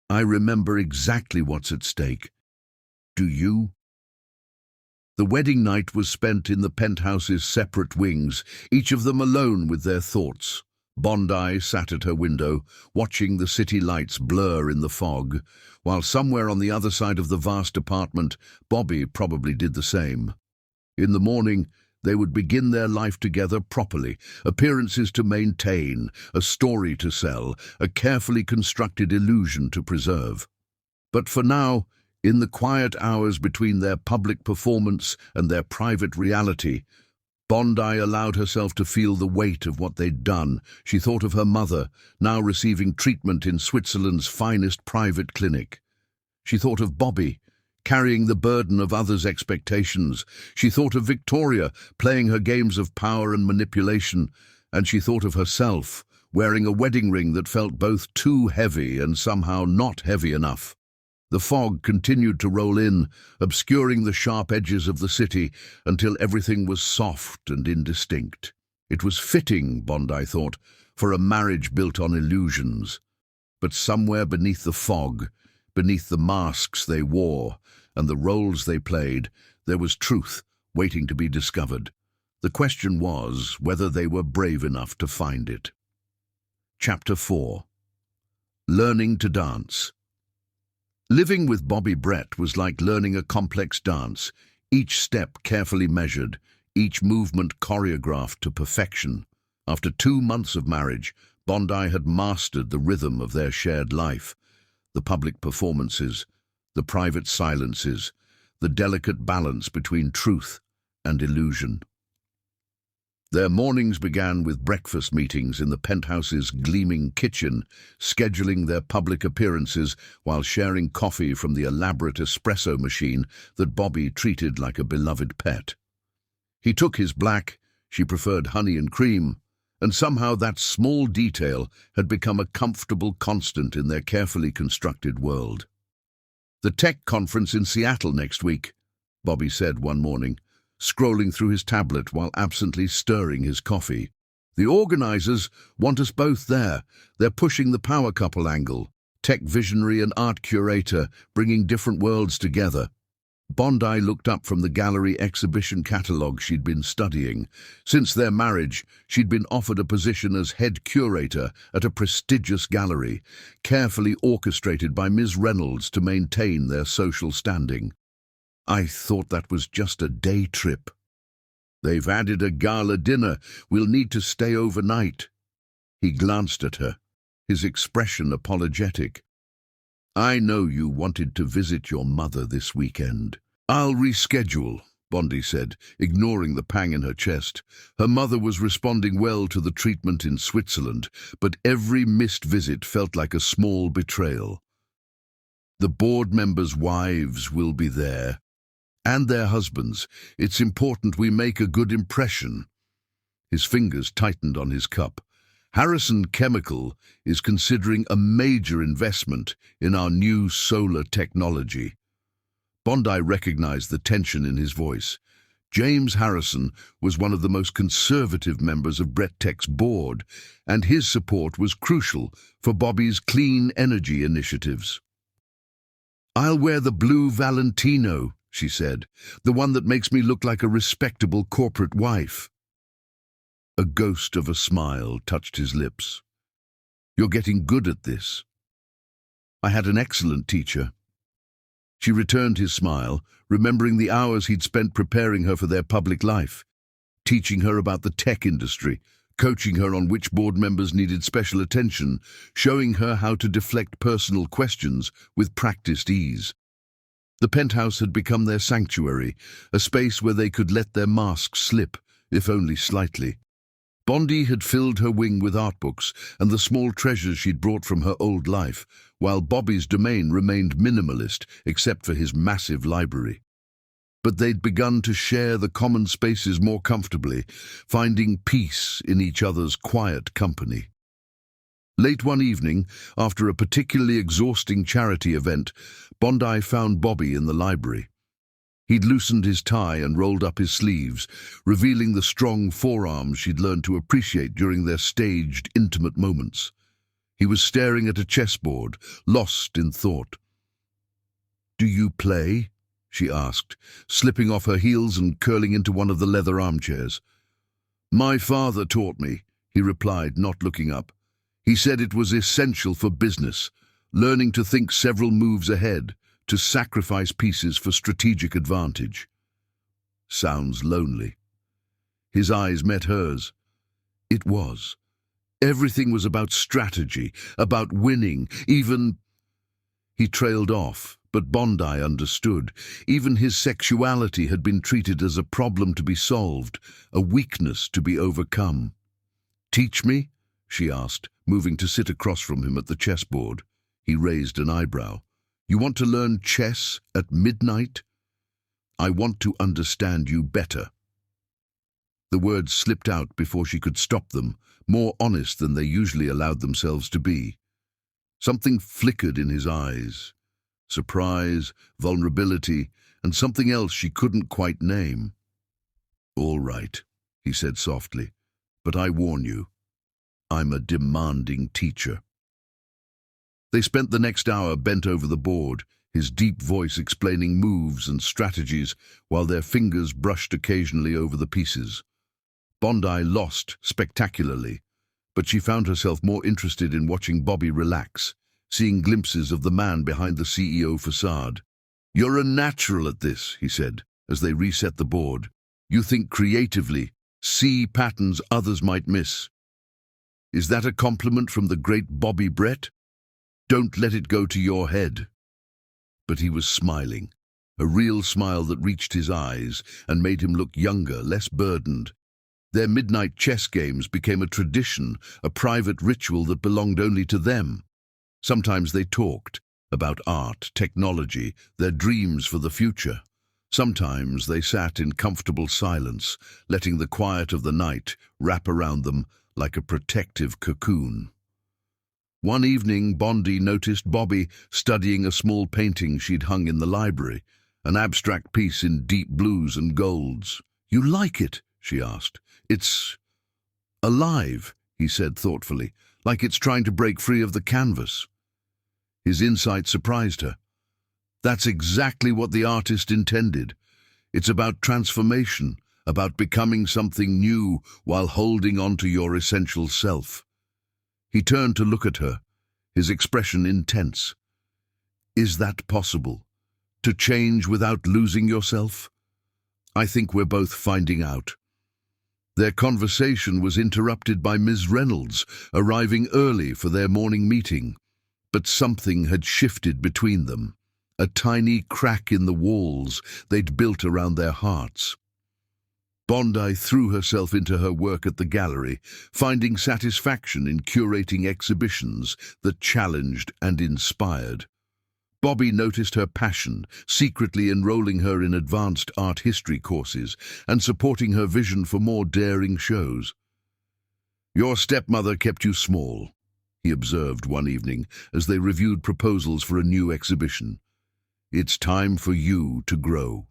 "I remember exactly what's at stake. Do you?" The wedding night was spent in the penthouse's separate wings, each of them alone with their thoughts. Bondi sat at her window, watching the city lights blur in the fog, while somewhere on the other side of the vast apartment, Bobby probably did the same. In the morning, they would begin their life together properly, appearances to maintain, a story to sell, a carefully constructed illusion to preserve. But for now, in the quiet hours between their public performance and their private reality, Bondi allowed herself to feel the weight of what they'd done. She thought of her mother, now receiving treatment in Switzerland's finest private clinic. She thought of Bobby, carrying the burden of others' expectations. She thought of Victoria, playing her games of power and manipulation. And she thought of herself, wearing a wedding ring that felt both too heavy and somehow not heavy enough. The fog continued to roll in, obscuring the sharp edges of the city until everything was soft and indistinct. It was fitting, Bondi thought, for a marriage built on illusions. But somewhere beneath the fog, beneath the masks they wore and the roles they played, there was truth waiting to be discovered. The question was whether they were brave enough to find it. Chapter 4. Learning to Dance. Living with Bobby Brett was like learning a complex dance, each step carefully measured, each movement choreographed to perfection. After 2 months of marriage, Bondi had mastered the rhythm of their shared life, the public performances, the private silences, the delicate balance between truth and illusion. Their mornings began with breakfast meetings in the penthouse's gleaming kitchen, scheduling their public appearances while sharing coffee from the elaborate espresso machine that Bobby treated like a beloved pet. He took his black, she preferred honey and cream, and somehow that small detail had become a comfortable constant in their carefully constructed world. "The tech conference in Seattle next week," Bobby said one morning, scrolling through his tablet while absently stirring his coffee. "The organizers want us both there. They're pushing the power couple angle, tech visionary and art curator, bringing different worlds together." Bondi looked up from the gallery exhibition catalogue she'd been studying. Since their marriage, she'd been offered a position as head curator at a prestigious gallery, carefully orchestrated by Ms. Reynolds to maintain their social standing. "I thought that was just a day trip." "They've added a gala dinner. We'll need to stay overnight." He glanced at her, his expression apologetic. "I know you wanted to visit your mother this weekend." "I'll reschedule," Bondi said, ignoring the pang in her chest. Her mother was responding well to the treatment in Switzerland, but every missed visit felt like a small betrayal. "The board members' wives will be there, and their husbands. It's important we make a good impression." His fingers tightened on his cup. Harrison Chemical is considering a major investment in our new solar technology. Bondi recognized the tension in his voice. James Harrison was one of the most conservative members of Brett Tech's board, and his support was crucial for Bobby's clean energy initiatives. "I'll wear the blue Valentino," she said, "the one that makes me look like a respectable corporate wife." A ghost of a smile touched his lips. "You're getting good at this." "I had an excellent teacher." She returned his smile, remembering the hours he'd spent preparing her for their public life, teaching her about the tech industry, coaching her on which board members needed special attention, showing her how to deflect personal questions with practiced ease. The penthouse had become their sanctuary, a space where they could let their masks slip, if only slightly. Bondi had filled her wing with art books and the small treasures she'd brought from her old life, while Bobby's domain remained minimalist except for his massive library. But they'd begun to share the common spaces more comfortably, finding peace in each other's quiet company. Late one evening, after a particularly exhausting charity event, Bondi found Bobby in the library. He'd loosened his tie and rolled up his sleeves, revealing the strong forearms she'd learned to appreciate during their staged, intimate moments. He was staring at a chessboard, lost in thought. "Do you play?" she asked, slipping off her heels and curling into one of the leather armchairs. "My father taught me," he replied, not looking up. "He said it was essential for business, learning to think several moves ahead, to sacrifice pieces for strategic advantage." Sounds lonely. His eyes met hers. It was. Everything was about strategy, about winning, even... He trailed off, but Bondi understood. Even his sexuality had been treated as a problem to be solved, a weakness to be overcome. "Teach me?" she asked, moving to sit across from him at the chessboard. He raised an eyebrow. "You want to learn chess at midnight?" "I want to understand you better." The words slipped out before she could stop them, more honest than they usually allowed themselves to be. Something flickered in his eyes. Surprise, vulnerability, and something else she couldn't quite name. "All right," he said softly, "but I warn you, I'm a demanding teacher." They spent the next hour bent over the board, his deep voice explaining moves and strategies while their fingers brushed occasionally over the pieces. Bondi lost spectacularly, but she found herself more interested in watching Bobby relax, seeing glimpses of the man behind the CEO facade. "You're a natural at this," he said, as they reset the board. "You think creatively, see patterns others might miss. Is that a compliment from the great Bobby Brett? Don't let it go to your head." But he was smiling, a real smile that reached his eyes and made him look younger, less burdened. Their midnight chess games became a tradition, a private ritual that belonged only to them. Sometimes they talked about art, technology, their dreams for the future. Sometimes they sat in comfortable silence, letting the quiet of the night wrap around them like a protective cocoon. One evening, Bondi noticed Bobby studying a small painting she'd hung in the library, an abstract piece in deep blues and golds. "You like it?" she asked. "It's alive," he said thoughtfully, "like it's trying to break free of the canvas." His insight surprised her. That's exactly what the artist intended. It's about transformation, about becoming something new while holding on to your essential self. He turned to look at her, his expression intense. "Is that possible? To change without losing yourself?" "I think we're both finding out." Their conversation was interrupted by Ms. Reynolds, arriving early for their morning meeting. But something had shifted between them, a tiny crack in the walls they'd built around their hearts. Bondi threw herself into her work at the gallery, finding satisfaction in curating exhibitions that challenged and inspired. Bobby noticed her passion, secretly enrolling her in advanced art history courses and supporting her vision for more daring shows. Your stepmother kept you small, he observed one evening as they reviewed proposals for a new exhibition. It's time for you to grow.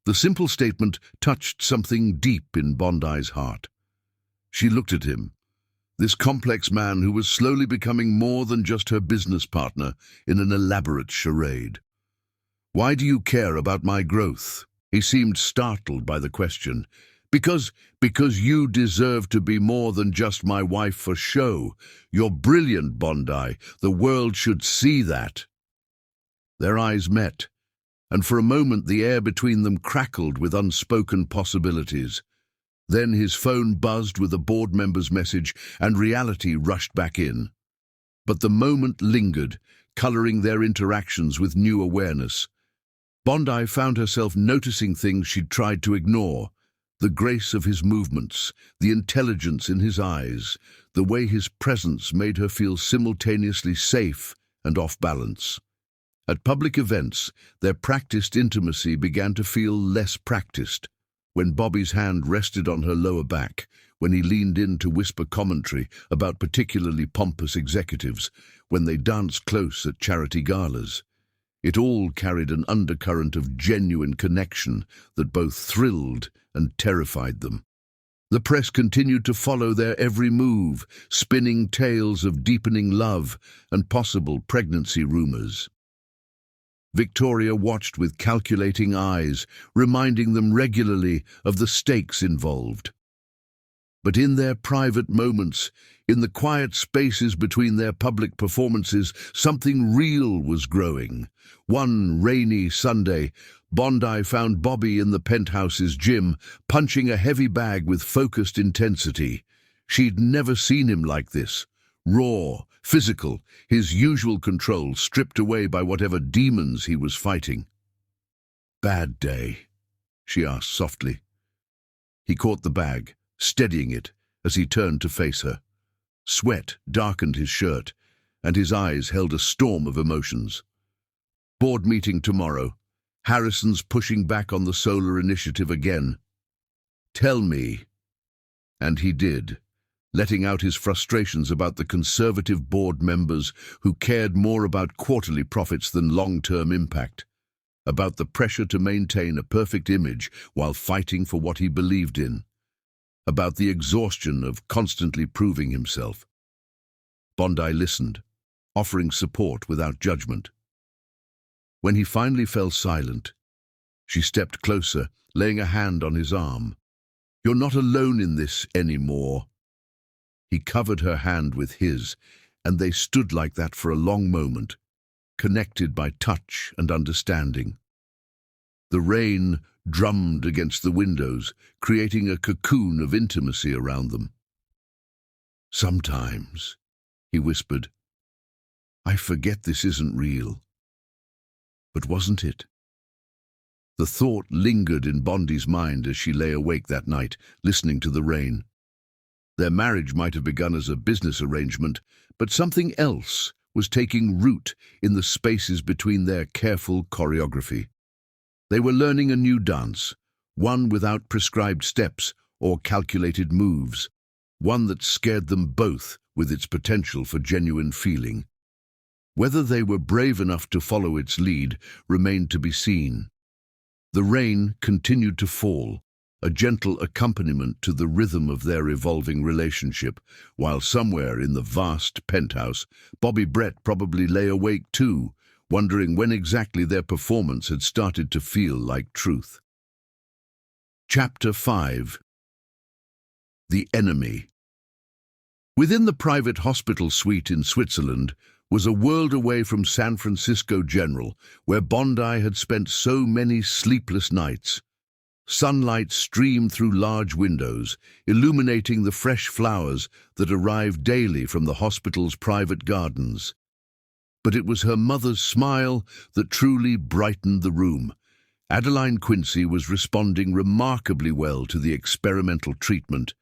The simple statement touched something deep in Bondi's heart. She looked at him, this complex man who was slowly becoming more than just her business partner in an elaborate charade. Why do you care about my growth? He seemed startled by the question. Because you deserve to be more than just my wife for show. You're brilliant, Bondi. The world should see that. Their eyes met, and for a moment the air between them crackled with unspoken possibilities. Then his phone buzzed with a board member's message, and reality rushed back in. But the moment lingered, coloring their interactions with new awareness. Bondi found herself noticing things she'd tried to ignore. The grace of his movements, the intelligence in his eyes, the way his presence made her feel simultaneously safe and off balance. At public events, their practiced intimacy began to feel less practiced. When Bobby's hand rested on her lower back, when he leaned in to whisper commentary about particularly pompous executives, when they danced close at charity galas. It all carried an undercurrent of genuine connection that both thrilled and terrified them. The press continued to follow their every move, spinning tales of deepening love and possible pregnancy rumors. Victoria watched with calculating eyes, reminding them regularly of the stakes involved. But in their private moments, in the quiet spaces between their public performances, something real was growing. One rainy Sunday, Bondi found Bobby in the penthouse's gym, punching a heavy bag with focused intensity. She'd never seen him like this. Raw, physical, his usual control stripped away by whatever demons he was fighting. "Bad day?" she asked softly. He caught the bag, steadying it as he turned to face her. Sweat darkened his shirt, and his eyes held a storm of emotions. "Board meeting tomorrow. Harrison's pushing back on the solar initiative again. Tell me." And he did, letting out his frustrations about the conservative board members who cared more about quarterly profits than long-term impact, about the pressure to maintain a perfect image while fighting for what he believed in, about the exhaustion of constantly proving himself. Bondi listened, offering support without judgment. When he finally fell silent, she stepped closer, laying a hand on his arm. "You're not alone in this anymore." He covered her hand with his, and they stood like that for a long moment, connected by touch and understanding. The rain drummed against the windows, creating a cocoon of intimacy around them. "Sometimes," he whispered, "I forget this isn't real." But wasn't it? The thought lingered in Bondi's mind as she lay awake that night, listening to the rain. Their marriage might have begun as a business arrangement, but something else was taking root in the spaces between their careful choreography. They were learning a new dance, one without prescribed steps or calculated moves, one that scared them both with its potential for genuine feeling. Whether they were brave enough to follow its lead remained to be seen. The rain continued to fall, a gentle accompaniment to the rhythm of their evolving relationship, while somewhere in the vast penthouse, Bobby Brett probably lay awake too, wondering when exactly their performance had started to feel like truth. Chapter 5. The Enemy. Within the private hospital suite in Switzerland was a world away from San Francisco General, where Bondi had spent so many sleepless nights. Sunlight streamed through large windows, illuminating the fresh flowers that arrived daily from the hospital's private gardens. But it was her mother's smile that truly brightened the room. Adeline Quincy was responding remarkably well to the experimental treatment,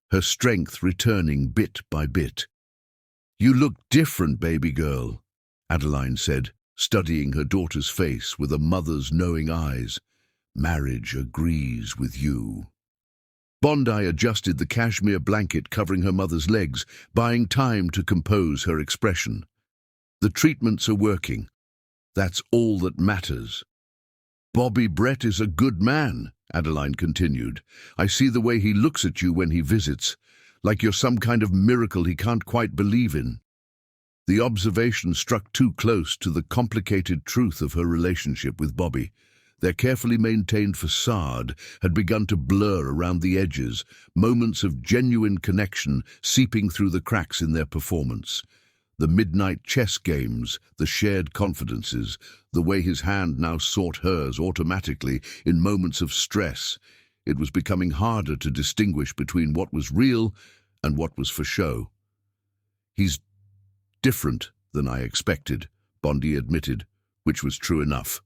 her strength returning bit by bit. "You look different, baby girl," Adeline said, studying her daughter's face with a mother's knowing eyes. "Marriage agrees with you." Bondi adjusted the cashmere blanket covering her mother's legs, buying time to compose her expression. The treatments are working. That's all that matters. Bobby Brett is a good man, Adeline continued. I see the way he looks at you when he visits, like you're some kind of miracle he can't quite believe in. The observation struck too close to the complicated truth of her relationship with Bobby. Their carefully maintained facade had begun to blur around the edges, moments of genuine connection seeping through the cracks in their performance. The midnight chess games, the shared confidences, the way his hand now sought hers automatically in moments of stress. It was becoming harder to distinguish between what was real and what was for show. He's different than I expected, Bondi admitted, which was true enough.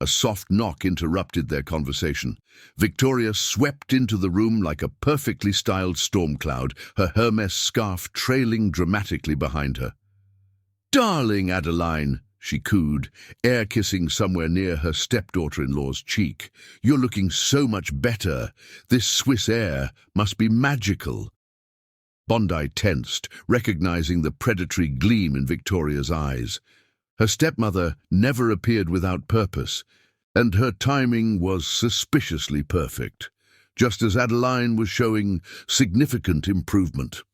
A soft knock interrupted their conversation. Victoria swept into the room like a perfectly styled storm cloud, her Hermes scarf trailing dramatically behind her. "Darling Adeline," she cooed, air-kissing somewhere near her stepdaughter-in-law's cheek. "You're looking so much better. This Swiss air must be magical." Bondi tensed, recognizing the predatory gleam in Victoria's eyes. Her stepmother never appeared without purpose, and her timing was suspiciously perfect, just as Adeline was showing significant improvement.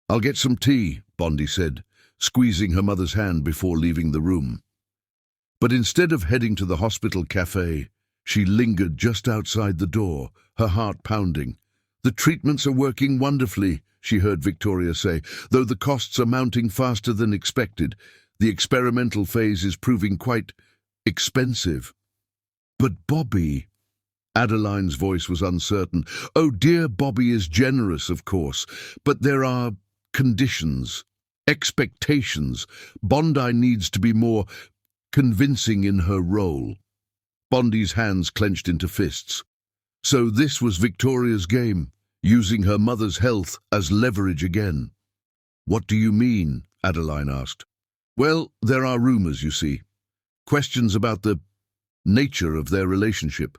"I'll get some tea," Bondi said, squeezing her mother's hand before leaving the room. But instead of heading to the hospital cafe, she lingered just outside the door, her heart pounding. "The treatments are working wonderfully," she heard Victoria say, "though the costs are mounting faster than expected. The experimental phase is proving quite expensive." "But Bobby—" Adeline's voice was uncertain. "Oh, dear Bobby is generous, of course, but there are conditions. Expectations. Bondi needs to be more convincing in her role." Bondi's hands clenched into fists. So this was Victoria's game, using her mother's health as leverage again. "What do you mean?" Adeline asked. "Well, there are rumors, you see. Questions about the nature of their relationship.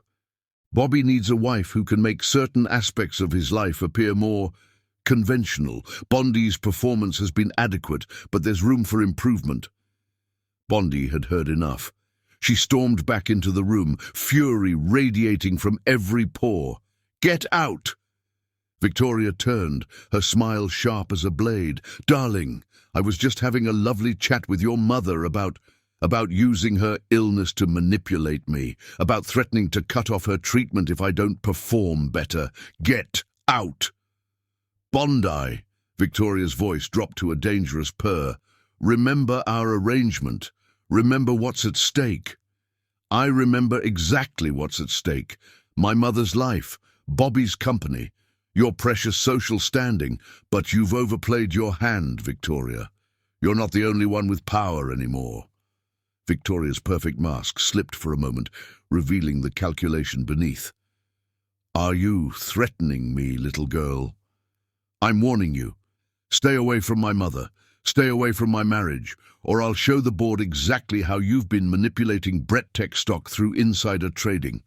Bobby needs a wife who can make certain aspects of his life appear more conventional. Bondi's performance has been adequate, but there's room for improvement." Bondi had heard enough. She stormed back into the room, fury radiating from every pore. "Get out!" Victoria turned, her smile sharp as a blade. "Darling, I was just having a lovely chat with your mother about using her illness to manipulate me, about threatening to cut off her treatment if I don't perform better. Get out!" "Bondi," Victoria's voice dropped to a dangerous purr. "Remember our arrangement. Remember what's at stake." "I remember exactly what's at stake. My mother's life, Bobby's company, your precious social standing, but you've overplayed your hand, Victoria. You're not the only one with power anymore." Victoria's perfect mask slipped for a moment, revealing the calculation beneath. "Are you threatening me, little girl? I'm warning you. Stay away from my mother. Stay away from my marriage, or I'll show the board exactly how you've been manipulating Brett Tech stock through insider trading."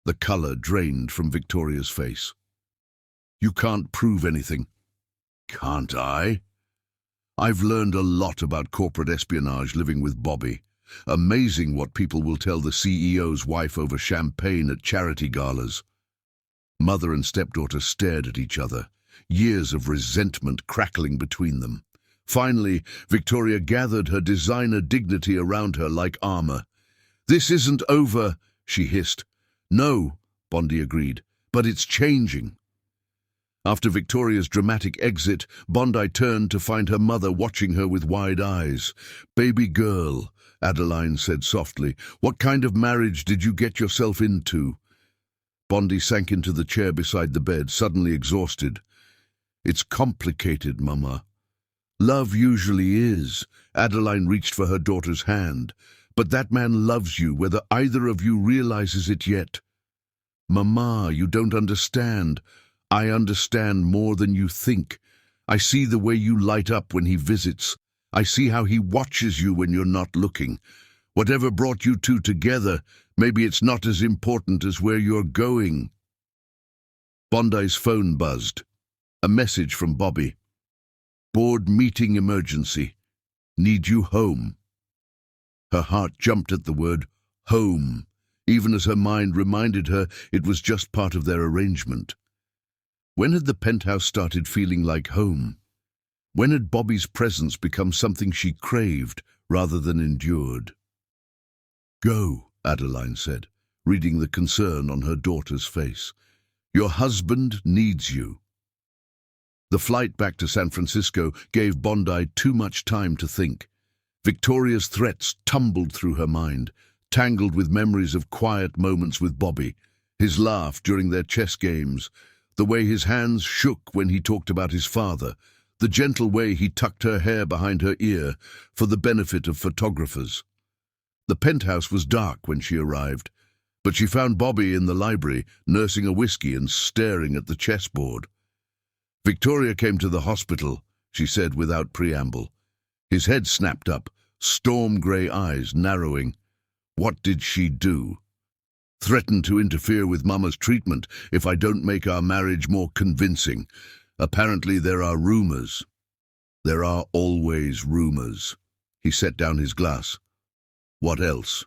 The color drained from Victoria's face. "You can't prove anything." "Can't I? I've learned a lot about corporate espionage living with Bobby. Amazing what people will tell the CEO's wife over champagne at charity galas." Mother and stepdaughter stared at each other, years of resentment crackling between them. Finally, Victoria gathered her designer dignity around her like armor. "This isn't over," she hissed. "No," Bondi agreed, "but it's changing." After Victoria's dramatic exit, Bondi turned to find her mother watching her with wide eyes. "Baby girl," Adeline said softly, "what kind of marriage did you get yourself into?" Bondi sank into the chair beside the bed, suddenly exhausted. "It's complicated, Mama." "Love usually is." Adeline reached for her daughter's hand. "But that man loves you, whether either of you realizes it yet." "Mama, you don't understand." "I understand more than you think. I see the way you light up when he visits. I see how he watches you when you're not looking. Whatever brought you two together, maybe it's not as important as where you're going." Bondi's phone buzzed. A message from Bobby. Board meeting emergency. Need you home. Her heart jumped at the word home, even as her mind reminded her it was just part of their arrangement. When had the penthouse started feeling like home? When had Bobby's presence become something she craved rather than endured? Go, Adeline said, reading the concern on her daughter's face. Your husband needs you. The flight back to San Francisco gave Bondi too much time to think. Victoria's threats tumbled through her mind, tangled with memories of quiet moments with Bobby, his laugh during their chess games, the way his hands shook when he talked about his father, the gentle way he tucked her hair behind her ear for the benefit of photographers. The penthouse was dark when she arrived, but she found Bobby in the library, nursing a whiskey and staring at the chessboard. Victoria came to the hospital, she said without preamble. His head snapped up, storm-grey eyes narrowing. What did she do? Threaten to interfere with Mama's treatment if I don't make our marriage more convincing. Apparently there are rumors. There are always rumors. He set down his glass. What else?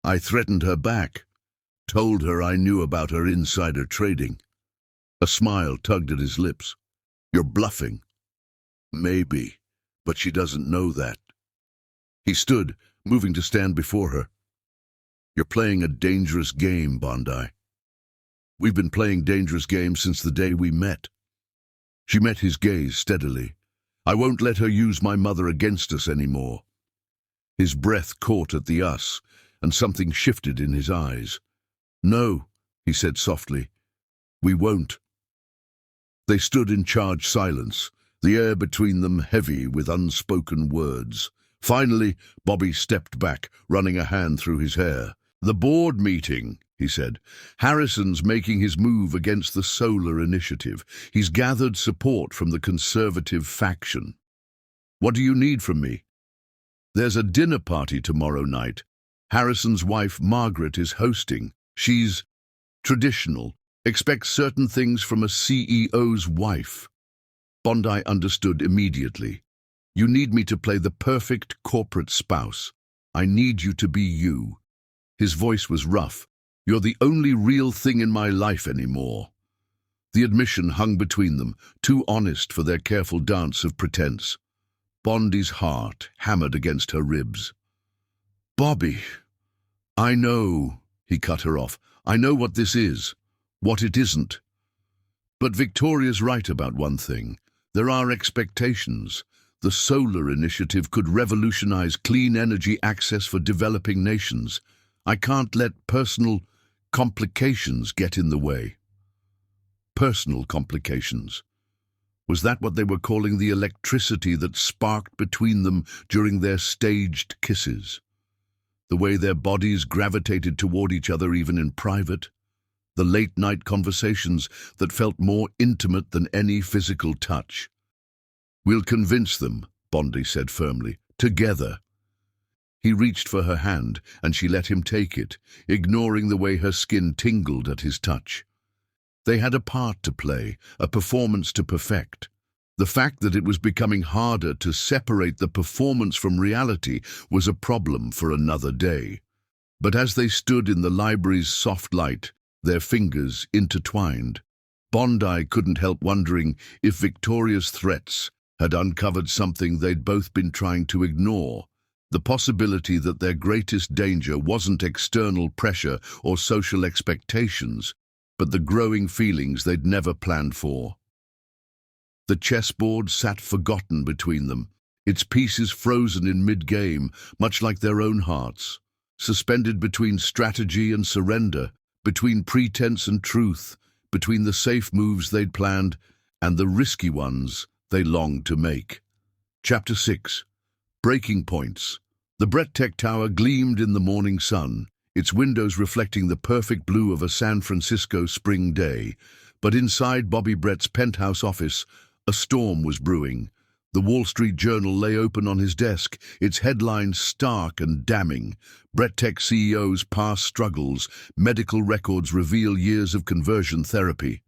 I threatened her back, told her I knew about her insider trading. A smile tugged at his lips. You're bluffing. Maybe, but she doesn't know that. He stood, moving to stand before her. You're playing a dangerous game, Bondi. We've been playing dangerous games since the day we met. She met his gaze steadily. I won't let her use my mother against us anymore. His breath caught at the us, and something shifted in his eyes. No, he said softly. We won't. They stood in charged silence, the air between them heavy with unspoken words. Finally, Bobby stepped back, running a hand through his hair. The board meeting, he said. Harrison's making his move against the solar initiative. He's gathered support from the conservative faction. What do you need from me? There's a dinner party tomorrow night. Harrison's wife, Margaret, is hosting. She's traditional, expects certain things from a CEO's wife. Bondi understood immediately. You need me to play the perfect corporate spouse. I need you to be you. His voice was rough. You're the only real thing in my life anymore. The admission hung between them, too honest for their careful dance of pretense. Bondi's heart hammered against her ribs. Bobby, I know, he cut her off. I know what this is, what it isn't. But Victoria's right about one thing. There are expectations. The solar initiative could revolutionize clean energy access for developing nations. I can't let personal complications get in the way. Personal complications. Was that what they were calling the electricity that sparked between them during their staged kisses? The way their bodies gravitated toward each other even in private? The late-night conversations that felt more intimate than any physical touch? We'll convince them, Bondi said firmly, together. He reached for her hand, and she let him take it, ignoring the way her skin tingled at his touch. They had a part to play, a performance to perfect. The fact that it was becoming harder to separate the performance from reality was a problem for another day. But as they stood in the library's soft light, their fingers intertwined, Bondi couldn't help wondering if Victoria's threats had uncovered something they'd both been trying to ignore. The possibility that their greatest danger wasn't external pressure or social expectations, but the growing feelings they'd never planned for. The chessboard sat forgotten between them, its pieces frozen in mid-game, much like their own hearts, suspended between strategy and surrender, between pretense and truth, between the safe moves they'd planned and the risky ones they longed to make. Chapter 6. Breaking Points. The Brett Tech Tower gleamed in the morning sun, its windows reflecting the perfect blue of a San Francisco spring day. But inside Bobby Brett's penthouse office, a storm was brewing. The Wall Street Journal lay open on his desk, its headlines stark and damning. Brett Tech CEO's past struggles, medical records reveal years of conversion therapy.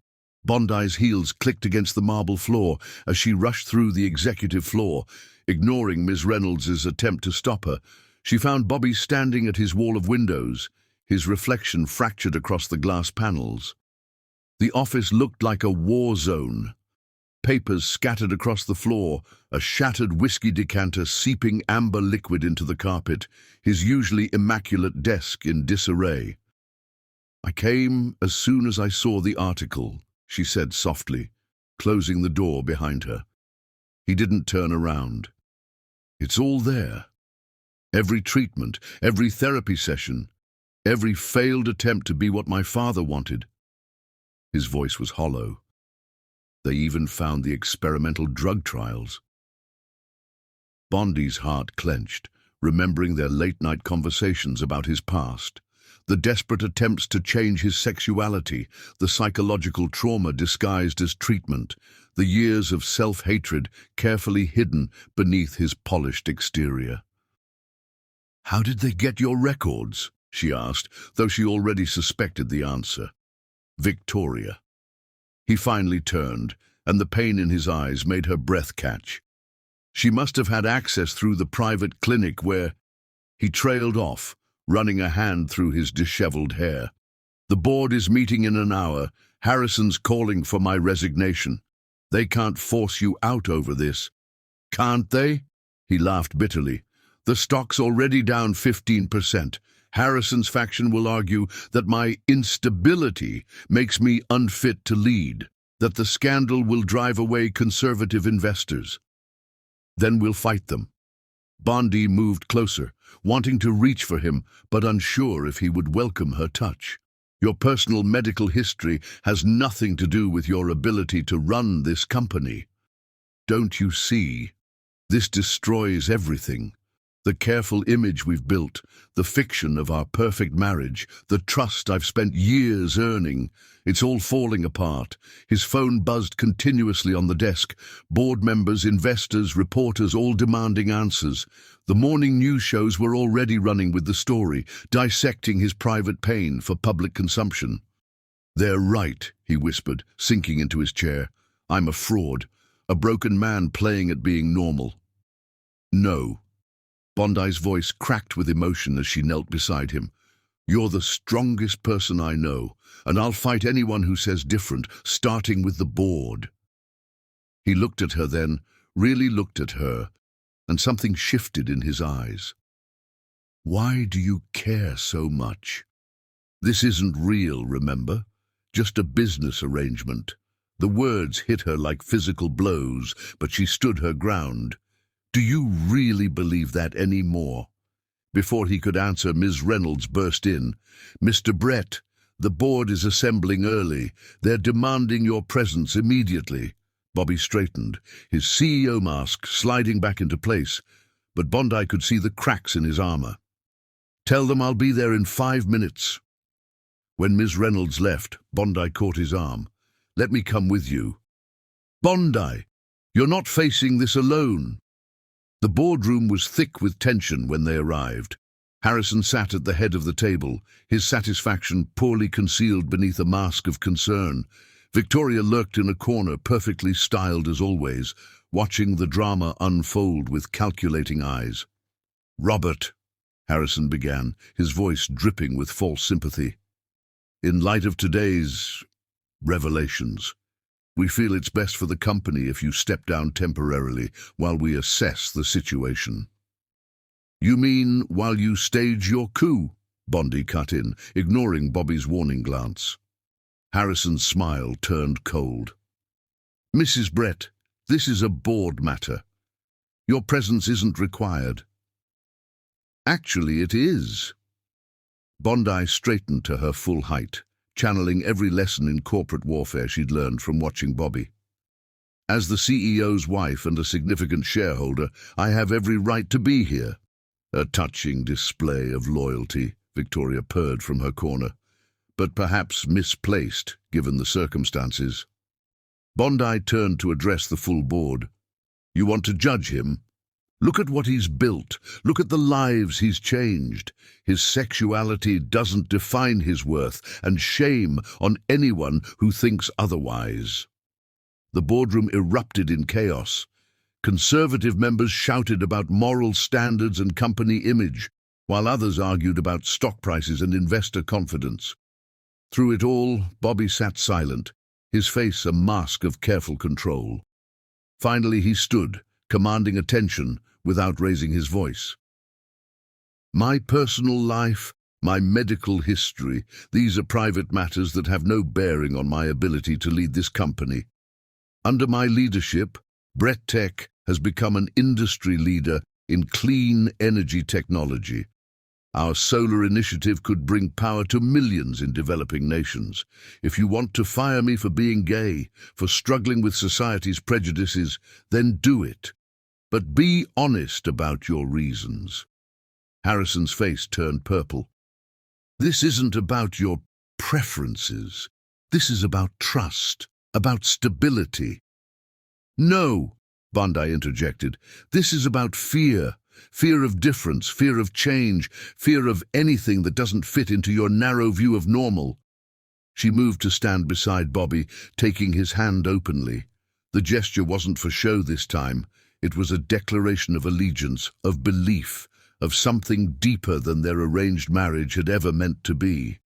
Bondi's heels clicked against the marble floor as she rushed through the executive floor, ignoring Ms. Reynolds's attempt to stop her. She found Bobby standing at his wall of windows, his reflection fractured across the glass panels. The office looked like a war zone. Papers scattered across the floor, a shattered whiskey decanter seeping amber liquid into the carpet, his usually immaculate desk in disarray. "I came as soon as I saw the article," she said softly, closing the door behind her. He didn't turn around. "It's all there. Every treatment, every therapy session, every failed attempt to be what my father wanted." His voice was hollow. "They even found the experimental drug trials." Bondi's heart clenched, remembering their late-night conversations about his past, the desperate attempts to change his sexuality, the psychological trauma disguised as treatment, the years of self-hatred carefully hidden beneath his polished exterior. "How did they get your records?" she asked, though she already suspected the answer. "Victoria." He finally turned, and the pain in his eyes made her breath catch. "She must have had access through the private clinic where—" He trailed off, running a hand through his disheveled hair. "The board is meeting in an hour. Harrison's calling for my resignation. They can't force you out over this." "Can't they?" He laughed bitterly. "The stock's already down 15%. Harrison's faction will argue that my instability makes me unfit to lead, that the scandal will drive away conservative investors. Then we'll fight them." Bondi moved closer, wanting to reach for him, but unsure if he would welcome her touch. "Your personal medical history has nothing to do with your ability to run this company. Don't you see? This destroys everything. The careful image we've built, the fiction of our perfect marriage, the trust I've spent years earning, it's all falling apart." His phone buzzed continuously on the desk. Board members, investors, reporters, all demanding answers. The morning news shows were already running with the story, dissecting his private pain for public consumption. "They're right," he whispered, sinking into his chair. "I'm a fraud, a broken man playing at being normal." "No." Bondi's voice cracked with emotion as she knelt beside him. "You're the strongest person I know, and I'll fight anyone who says different, starting with the board." He looked at her then, really looked at her, and something shifted in his eyes. "Why do you care so much? This isn't real, remember? Just a business arrangement." The words hit her like physical blows, but she stood her ground. "Do you really believe that anymore?" Before he could answer, Ms. Reynolds burst in. "Mr. Brett, the board is assembling early. They're demanding your presence immediately." Bobby straightened, his CEO mask sliding back into place, but Bondi could see the cracks in his armor. "Tell them I'll be there in 5 minutes." When Ms. Reynolds left, Bondi caught his arm. "Let me come with you." "Bondi, you're not facing this alone." The boardroom was thick with tension when they arrived. Harrison sat at the head of the table, his satisfaction poorly concealed beneath a mask of concern. Victoria lurked in a corner, perfectly styled as always, watching the drama unfold with calculating eyes. "Robert," Harrison began, his voice dripping with false sympathy, "in light of today's revelations, we feel it's best for the company if you step down temporarily while we assess the situation." "You mean while you stage your coup?" Bondi cut in, ignoring Bobby's warning glance. Harrison's smile turned cold. "Mrs. Brett, this is a board matter. Your presence isn't required." "Actually, it is." Bondi straightened to her full height, channeling every lesson in corporate warfare she'd learned from watching Bobby. "As the CEO's wife and a significant shareholder, I have every right to be here." "A touching display of loyalty," Victoria purred from her corner, "but perhaps misplaced, given the circumstances." Bondi turned to address the full board. "You want to judge him?" Look at what he's built. Look at the lives he's changed. His sexuality doesn't define his worth, and shame on anyone who thinks otherwise." The boardroom erupted in chaos. Conservative members shouted about moral standards and company image, while others argued about stock prices and investor confidence. Through it all, Bobby sat silent, his face a mask of careful control. Finally he stood, commanding attention without raising his voice. "My personal life, my medical history, these are private matters that have no bearing on my ability to lead this company. Under my leadership, BrettTech has become an industry leader in clean energy technology. Our solar initiative could bring power to millions in developing nations. If you want to fire me for being gay, for struggling with society's prejudices, then do it. But be honest about your reasons." Harrison's face turned purple. "This isn't about your preferences. This is about trust, about stability." "No," Bondi interjected. "This is about fear. Fear of difference, fear of change, fear of anything that doesn't fit into your narrow view of normal." She moved to stand beside Bobby, taking his hand openly. The gesture wasn't for show this time. It was a declaration of allegiance, of belief, of something deeper than their arranged marriage had ever meant to be.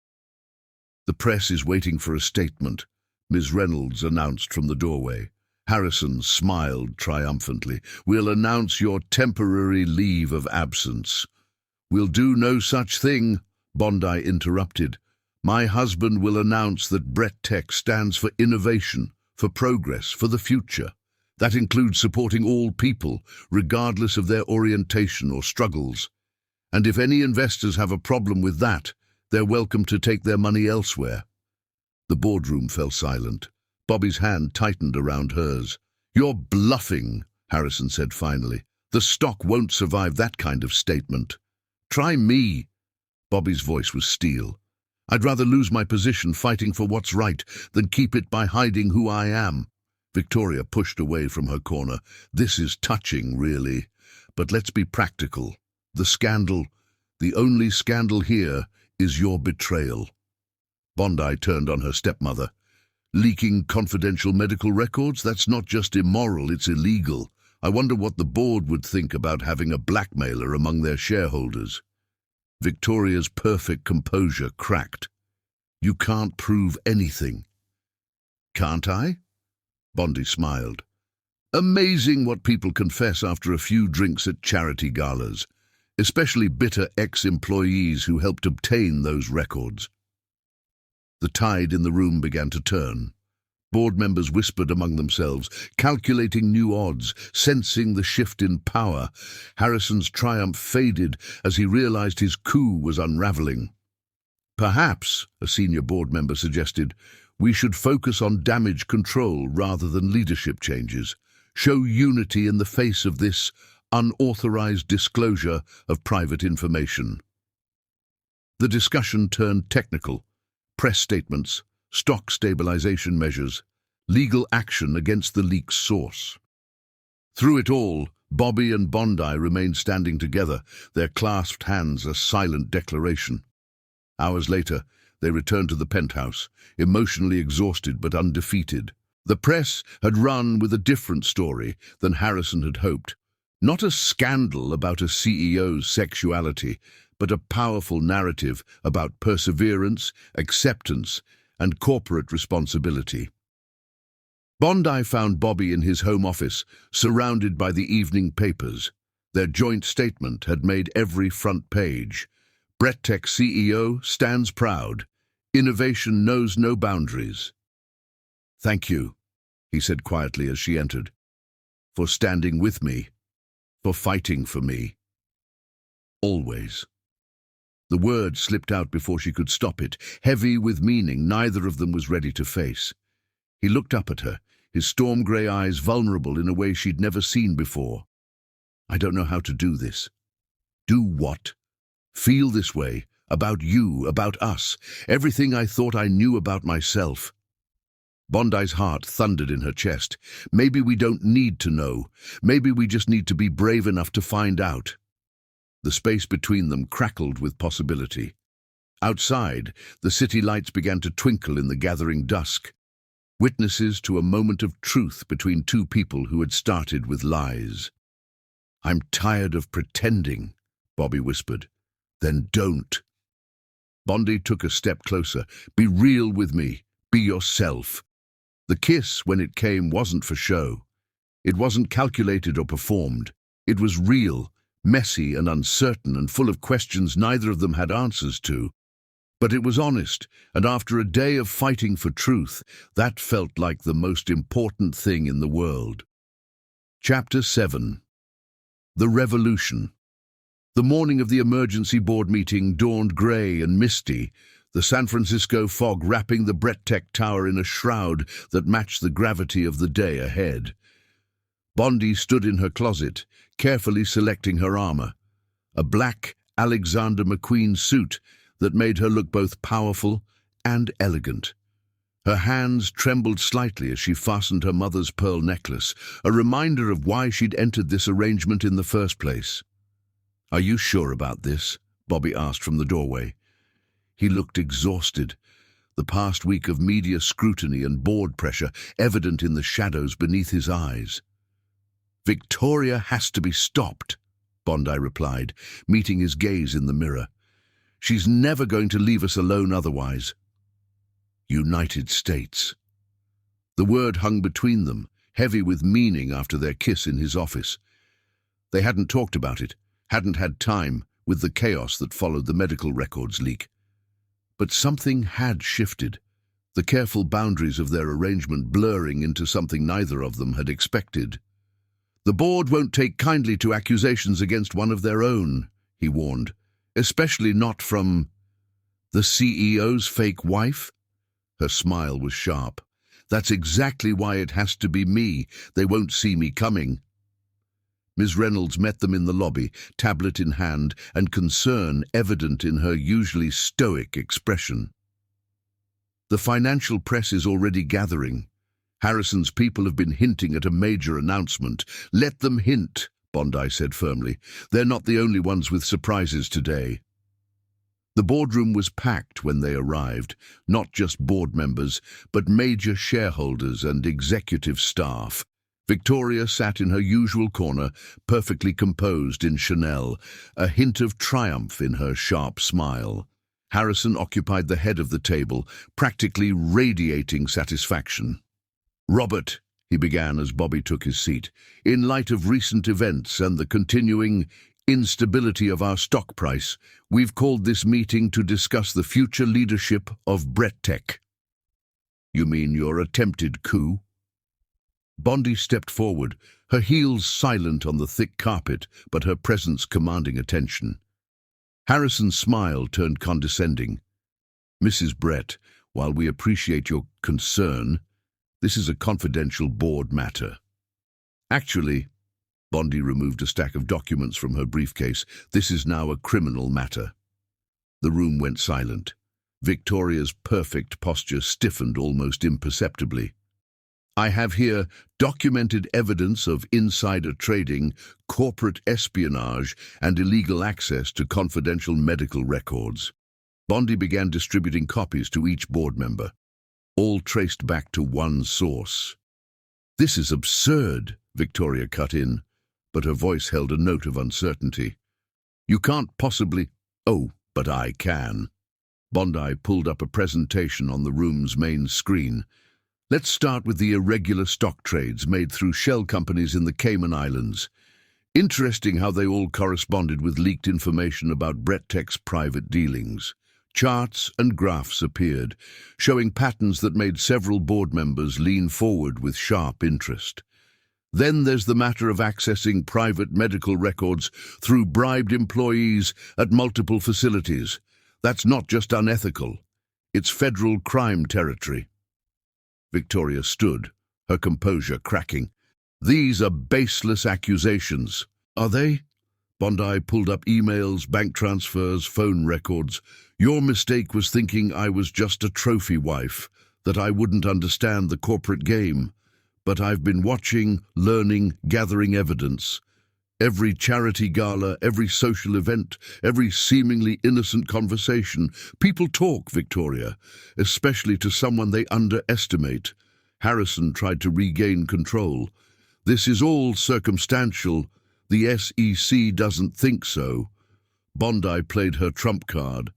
"The press is waiting for a statement," Ms. Reynolds announced from the doorway. Harrison smiled triumphantly. "We'll announce your temporary leave of absence." "We'll do no such thing," Bondi interrupted. "My husband will announce that BrettTech stands for innovation, for progress, for the future. That includes supporting all people, regardless of their orientation or struggles. And if any investors have a problem with that, they're welcome to take their money elsewhere." The boardroom fell silent. Bobby's hand tightened around hers. "You're bluffing," Harrison said finally. "The stock won't survive that kind of statement." "Try me." Bobby's voice was steel. "I'd rather lose my position fighting for what's right than keep it by hiding who I am." Victoria pushed away from her corner. "This is touching, really. But let's be practical. The scandal, the only scandal here, is your betrayal." Bondi turned on her stepmother. "Leaking confidential medical records? That's not just immoral, it's illegal. I wonder what the board would think about having a blackmailer among their shareholders." Victoria's perfect composure cracked. "You can't prove anything." "Can't I?" Bondi smiled. "Amazing what people confess after a few drinks at charity galas, especially bitter ex-employees who helped obtain those records." The tide in the room began to turn. Board members whispered among themselves, calculating new odds, sensing the shift in power. Harrison's triumph faded as he realized his coup was unraveling. "Perhaps," a senior board member suggested, "we should focus on damage control rather than leadership changes. Show unity in the face of this unauthorized disclosure of private information." The discussion turned technical. Press statements, stock stabilization measures, legal action against the leak's source. Through it all, Bobby and Bondi remained standing together, their clasped hands a silent declaration. Hours later, they returned to the penthouse, emotionally exhausted but undefeated. The press had run with a different story than Harrison had hoped. Not a scandal about a CEO's sexuality, but a powerful narrative about perseverance, acceptance, and corporate responsibility. Bondi found Bobby in his home office, surrounded by the evening papers. Their joint statement had made every front page. BrettTech CEO stands proud. Innovation knows no boundaries. "Thank you," he said quietly as she entered, "for standing with me, for fighting for me. Always." The word slipped out before she could stop it, heavy with meaning neither of them was ready to face. He looked up at her, his storm-grey eyes vulnerable in a way she'd never seen before. "I don't know how to do this." "Do what?" "Feel this way, about you, about us, everything I thought I knew about myself." Bondi's heart thundered in her chest. Maybe we don't need to know. Maybe we just need to be brave enough to find out. The space between them crackled with possibility. Outside, the city lights began to twinkle in the gathering dusk, witnesses to a moment of truth between two people who had started with lies. "I'm tired of pretending," Bobby whispered. "Then don't." Bondi took a step closer. "Be real with me. Be yourself." The kiss, when it came, wasn't for show. It wasn't calculated or performed. It was real, messy and uncertain and full of questions neither of them had answers to. But it was honest, and after a day of fighting for truth, that felt like the most important thing in the world. Chapter 7. The Revolution. The morning of the emergency board meeting dawned grey and misty, the San Francisco fog wrapping the BrettTech Tower in a shroud that matched the gravity of the day ahead. Bondi stood in her closet, carefully selecting her armor. A black Alexander McQueen suit that made her look both powerful and elegant. Her hands trembled slightly as she fastened her mother's pearl necklace, a reminder of why she'd entered this arrangement in the first place. "Are you sure about this?" Bobby asked from the doorway. He looked exhausted, the past week of media scrutiny and board pressure evident in the shadows beneath his eyes. "Victoria has to be stopped," Bondi replied, meeting his gaze in the mirror. "She's never going to leave us alone otherwise." United States. The word hung between them, heavy with meaning after their kiss in his office. They hadn't talked about it, hadn't had time, with the chaos that followed the medical records leak. But something had shifted, the careful boundaries of their arrangement blurring into something neither of them had expected. "The board won't take kindly to accusations against one of their own," he warned. "Especially not from the CEO's fake wife?" Her smile was sharp. "That's exactly why it has to be me. They won't see me coming." Ms. Reynolds met them in the lobby, tablet in hand, and concern evident in her usually stoic expression. "The financial press is already gathering. Harrison's people have been hinting at a major announcement." "Let them hint," Bondi said firmly. "They're not the only ones with surprises today." The boardroom was packed when they arrived, not just board members, but major shareholders and executive staff. Victoria sat in her usual corner, perfectly composed in Chanel, a hint of triumph in her sharp smile. Harrison occupied the head of the table, practically radiating satisfaction. "Robert," he began as Bobby took his seat, "in light of recent events and the continuing instability of our stock price, we've called this meeting to discuss the future leadership of BrettTech." "You mean your attempted coup?" Bondi stepped forward, her heels silent on the thick carpet, but her presence commanding attention. Harrison's smile turned condescending. "Mrs. Brett, while we appreciate your concern, this is a confidential board matter." "Actually," Bondi removed a stack of documents from her briefcase, "this is now a criminal matter." The room went silent. Victoria's perfect posture stiffened almost imperceptibly. "I have here documented evidence of insider trading, corporate espionage, and illegal access to confidential medical records." Bondi began distributing copies to each board member, all traced back to one source. "This is absurd," Victoria cut in, but her voice held a note of uncertainty. "You can't possibly—" "Oh, but I can." Bondi pulled up a presentation on the room's main screen. "Let's start with the irregular stock trades made through shell companies in the Cayman Islands. Interesting how they all corresponded with leaked information about BrettTech's private dealings. Charts and graphs appeared, showing patterns that made several board members lean forward with sharp interest. Then there's the matter of accessing private medical records through bribed employees at multiple facilities. That's not just unethical. It's federal crime territory." Victoria stood, her composure cracking. "These are baseless accusations." "Are they?" Bondi pulled up emails, bank transfers, phone records. "Your mistake was thinking I was just a trophy wife. that I wouldn't understand the corporate game, but I've been watching, learning, gathering evidence. Every charity gala, every social event, every seemingly innocent conversation. People talk, Victoria, especially to someone they underestimate. Harrison tried to regain control. This is all circumstantial. The SEC doesn't think so. Bondi played her trump card.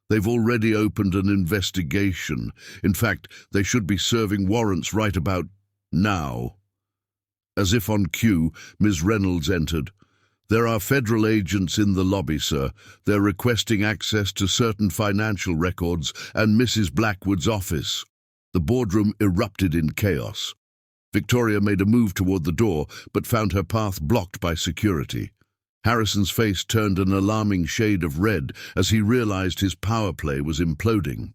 They've already opened an investigation. In fact, they should be serving warrants right about now. As if on cue, Ms. Reynolds entered. There are federal agents in the lobby, sir. They're requesting access to certain financial records and Mrs. Blackwood's office. The boardroom erupted in chaos. Victoria made a move toward the door, but found her path blocked by security. Harrison's face turned an alarming shade of red as he realized his power play was imploding.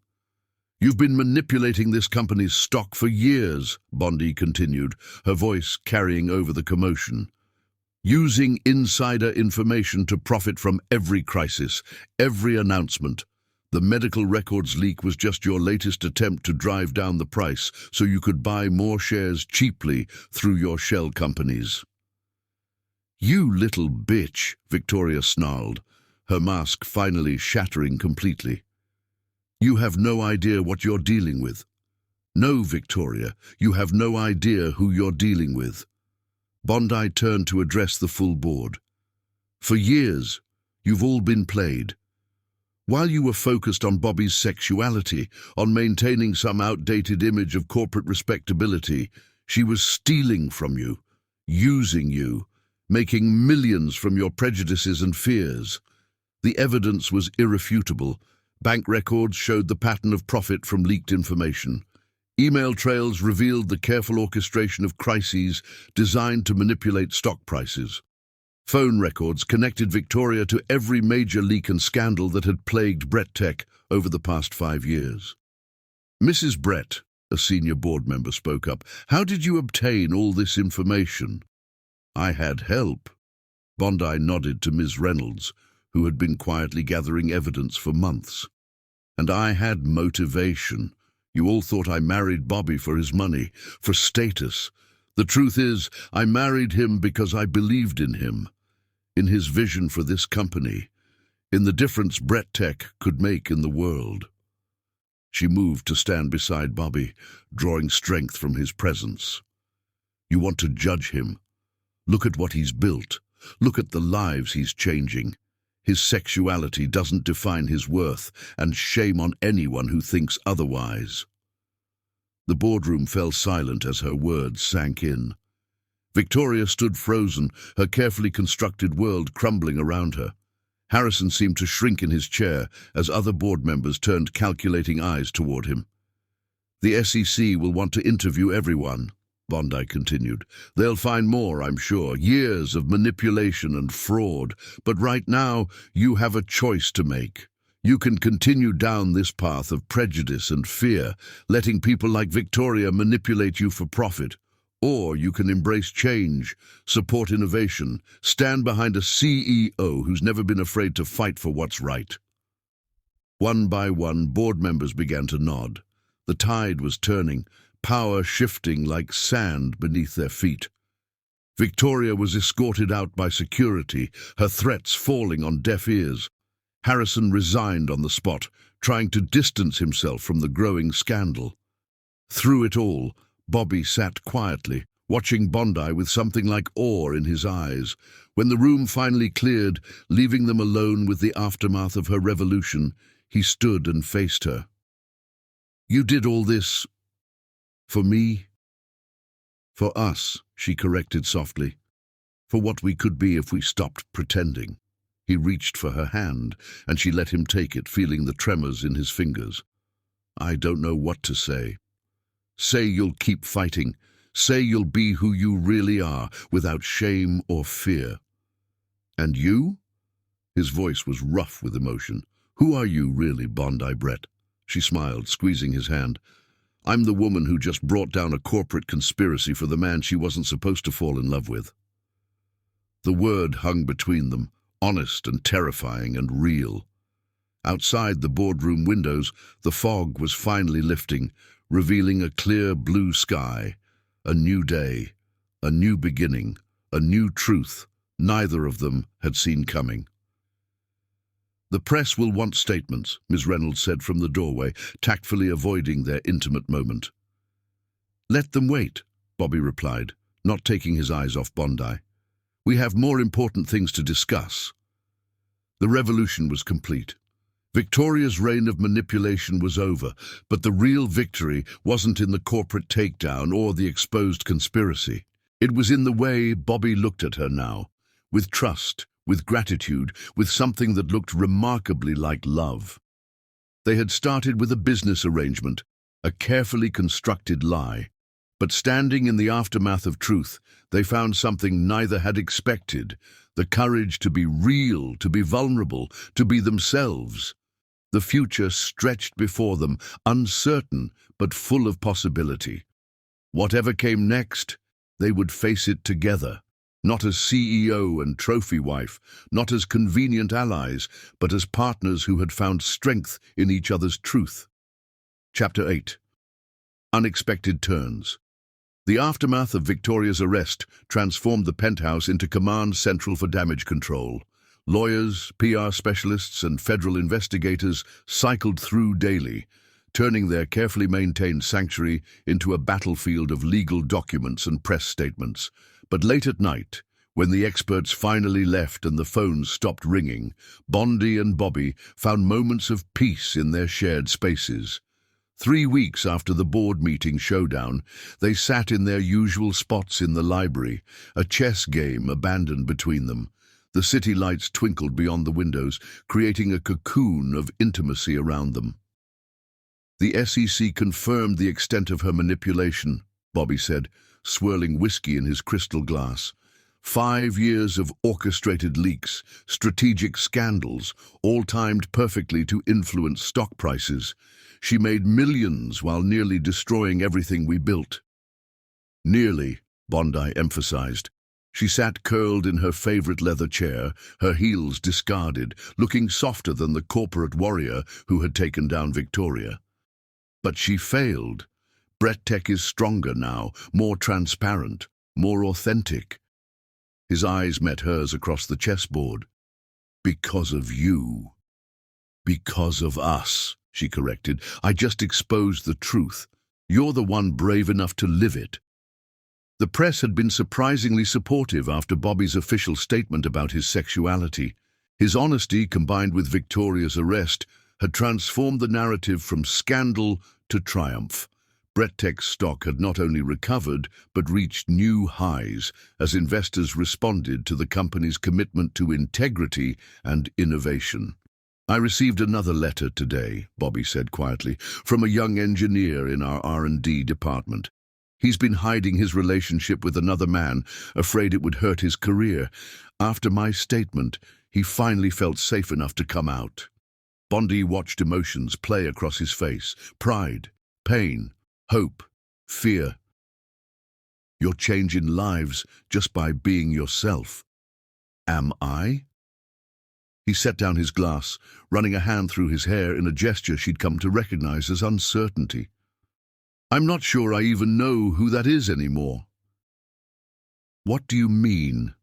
You've been manipulating this company's stock for years, Bondi continued, her voice carrying over the commotion. Using insider information to profit from every crisis, every announcement. The medical records leak was just your latest attempt to drive down the price so you could buy more shares cheaply through your shell companies. You little bitch, Victoria snarled, her mask finally shattering completely. You have no idea what you're dealing with. No, Victoria, you have no idea who you're dealing with. Bondi turned to address the full board. For years, you've all been played. While you were focused on Bobby's sexuality, on maintaining some outdated image of corporate respectability, she was stealing from you, using you, making millions from your prejudices and fears. The evidence was irrefutable. Bank records showed the pattern of profit from leaked information. Email trails revealed the careful orchestration of crises designed to manipulate stock prices. Phone records connected Victoria to every major leak and scandal that had plagued Brett Tech over the past 5 years. Mrs. Brett, a senior board member, spoke up. How did you obtain all this information? I had help. Bondi nodded to Ms. Reynolds, who had been quietly gathering evidence for months. And I had motivation. You all thought I married Bobby for his money, for status. The truth is, I married him because I believed in him, in his vision for this company, in the difference Brett Tech could make in the world. She moved to stand beside Bobby, drawing strength from his presence. You want to judge him. Look at what he's built. Look at the lives he's changing. His sexuality doesn't define his worth, and shame on anyone who thinks otherwise. The boardroom fell silent as her words sank in. Victoria stood frozen, her carefully constructed world crumbling around her. Harrison seemed to shrink in his chair as other board members turned calculating eyes toward him. The SEC will want to interview everyone, Bondi continued. They'll find more, I'm sure, years of manipulation and fraud. But right now, you have a choice to make. You can continue down this path of prejudice and fear, letting people like Victoria manipulate you for profit. Or you can embrace change, support innovation, stand behind a CEO who's never been afraid to fight for what's right. One by one, board members began to nod. The tide was turning, power shifting like sand beneath their feet. Victoria was escorted out by security, her threats falling on deaf ears. Harrison resigned on the spot, trying to distance himself from the growing scandal. Through it all, Bobby sat quietly, watching Bondi with something like awe in his eyes. When the room finally cleared, leaving them alone with the aftermath of her revolution, he stood and faced her. You did all this for me? For us, she corrected softly. For what we could be if we stopped pretending. He reached for her hand, and she let him take it, feeling the tremors in his fingers. I don't know what to say. Say you'll keep fighting. Say you'll be who you really are, without shame or fear. And you? His voice was rough with emotion. Who are you really, Bondi Brett? She smiled, squeezing his hand. I'm the woman who just brought down a corporate conspiracy for the man she wasn't supposed to fall in love with. The word hung between them, honest and terrifying and real. Outside the boardroom windows, the fog was finally lifting, revealing a clear blue sky, a new day, a new beginning, a new truth neither of them had seen coming. "The press will want statements," Ms. Reynolds said from the doorway, tactfully avoiding their intimate moment. "Let them wait," Bobby replied, not taking his eyes off Bondi. "We have more important things to discuss." The revolution was complete. Victoria's reign of manipulation was over, but the real victory wasn't in the corporate takedown or the exposed conspiracy. It was in the way Bobby looked at her now, with trust, with gratitude, with something that looked remarkably like love. They had started with a business arrangement, a carefully constructed lie. But standing in the aftermath of truth, they found something neither had expected, the courage to be real, to be vulnerable, to be themselves. The future stretched before them, uncertain but full of possibility. Whatever came next, they would face it together, not as CEO and trophy wife, not as convenient allies, but as partners who had found strength in each other's truth. Chapter 8. Unexpected turns. The aftermath of Victoria's arrest transformed the penthouse into command central for damage control. Lawyers, PR specialists, and federal investigators cycled through daily, turning their carefully maintained sanctuary into a battlefield of legal documents and press statements. But late at night, when the experts finally left and the phones stopped ringing, Bondi and Bobby found moments of peace in their shared spaces. 3 weeks after the board meeting showdown, they sat in their usual spots in the library, a chess game abandoned between them. The city lights twinkled beyond the windows, creating a cocoon of intimacy around them. "The SEC confirmed the extent of her manipulation," Bobby said, swirling whiskey in his crystal glass. 5 years of orchestrated leaks, strategic scandals, all timed perfectly to influence stock prices. She made millions while nearly destroying everything we built. "Nearly," Bondi emphasized. She sat curled in her favorite leather chair, her heels discarded, looking softer than the corporate warrior who had taken down Victoria. "But she failed. Brett Tech is stronger now, more transparent, more authentic." His eyes met hers across the chessboard. "Because of you." "Because of us," she corrected. "I just exposed the truth. You're the one brave enough to live it." The press had been surprisingly supportive after Bobby's official statement about his sexuality. His honesty, combined with Victoria's arrest, had transformed the narrative from scandal to triumph. Brett Tech's stock had not only recovered, but reached new highs as investors responded to the company's commitment to integrity and innovation. "I received another letter today," Bobby said quietly, "from a young engineer in our R&D department. He's been hiding his relationship with another man, afraid it would hurt his career. After my statement, he finally felt safe enough to come out." Bondi watched emotions play across his face. Pride, pain, hope, fear. "You're changing lives just by being yourself." "Am I?" He set down his glass, running a hand through his hair in a gesture she'd come to recognize as uncertainty. "I'm not sure I even know who that is anymore." "What do you mean?"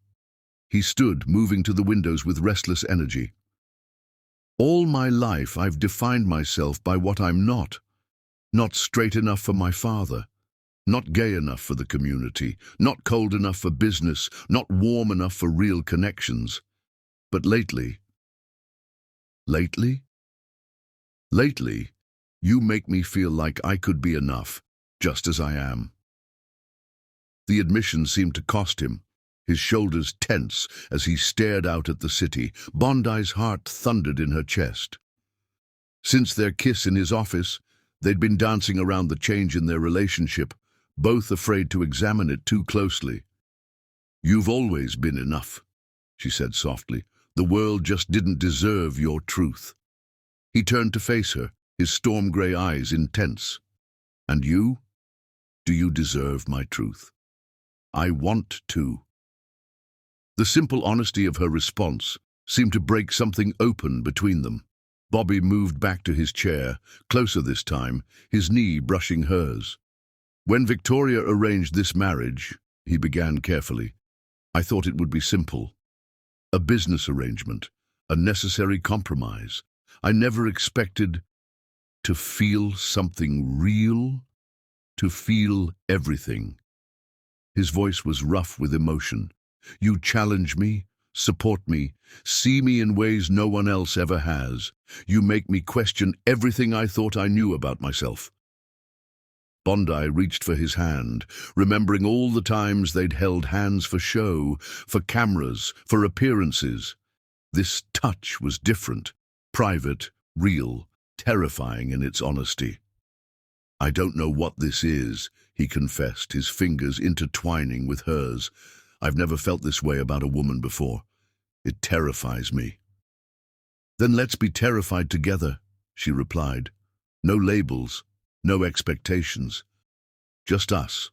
He stood, moving to the windows with restless energy. "All my life I've defined myself by what I'm not. Not straight enough for my father, not gay enough for the community, not cold enough for business, not warm enough for real connections. But lately, you make me feel like I could be enough, just as I am." The admission seemed to cost him, his shoulders tense as he stared out at the city. Bondi's heart thundered in her chest. Since their kiss in his office, they'd been dancing around the change in their relationship, both afraid to examine it too closely. "You've always been enough," she said softly. "The world just didn't deserve your truth." He turned to face her, his storm-gray eyes intense. "And you? Do you deserve my truth?" "I want to." The simple honesty of her response seemed to break something open between them. Bobby moved back to his chair, closer this time, his knee brushing hers. When Victoria arranged this marriage, he began carefully, I thought it would be simple. A business arrangement, a necessary compromise. I never expected to feel something real, to feel everything. His voice was rough with emotion. You challenge me, support me, see me in ways no one else ever has. You make me question everything I thought I knew about myself. Bondi reached for his hand, remembering all the times they'd held hands for show, for cameras, for appearances. This touch was different, private, real, terrifying in its honesty. I don't know what this is, he confessed, his fingers intertwining with hers. I've never felt this way about a woman before. It terrifies me. Then let's be terrified together, she replied. No labels, no expectations. Just us.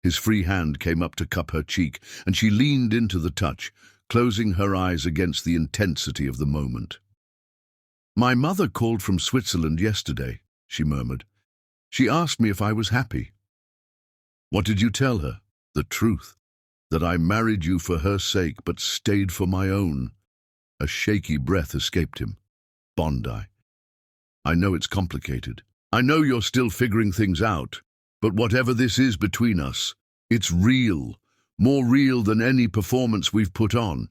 His free hand came up to cup her cheek, and she leaned into the touch, closing her eyes against the intensity of the moment. My mother called from Switzerland yesterday, she murmured. She asked me if I was happy. What did you tell her? The truth. That I married you for her sake, but stayed for my own. A shaky breath escaped him. Bondi. I know it's complicated. I know you're still figuring things out. But whatever this is between us, it's real. More real than any performance we've put on.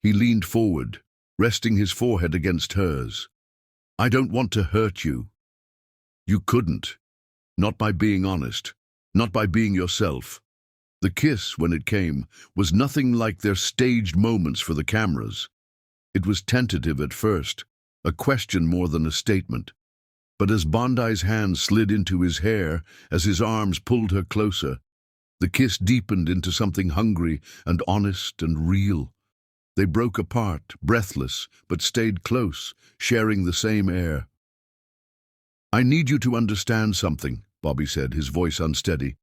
He leaned forward, resting his forehead against hers. I don't want to hurt you. You couldn't. Not by being honest. Not by being yourself. The kiss, when it came, was nothing like their staged moments for the cameras. It was tentative at first, a question more than a statement. But as Bondi's hand slid into his hair, as his arms pulled her closer, the kiss deepened into something hungry and honest and real. They broke apart, breathless, but stayed close, sharing the same air. I need you to understand something, Bobby said, his voice unsteady.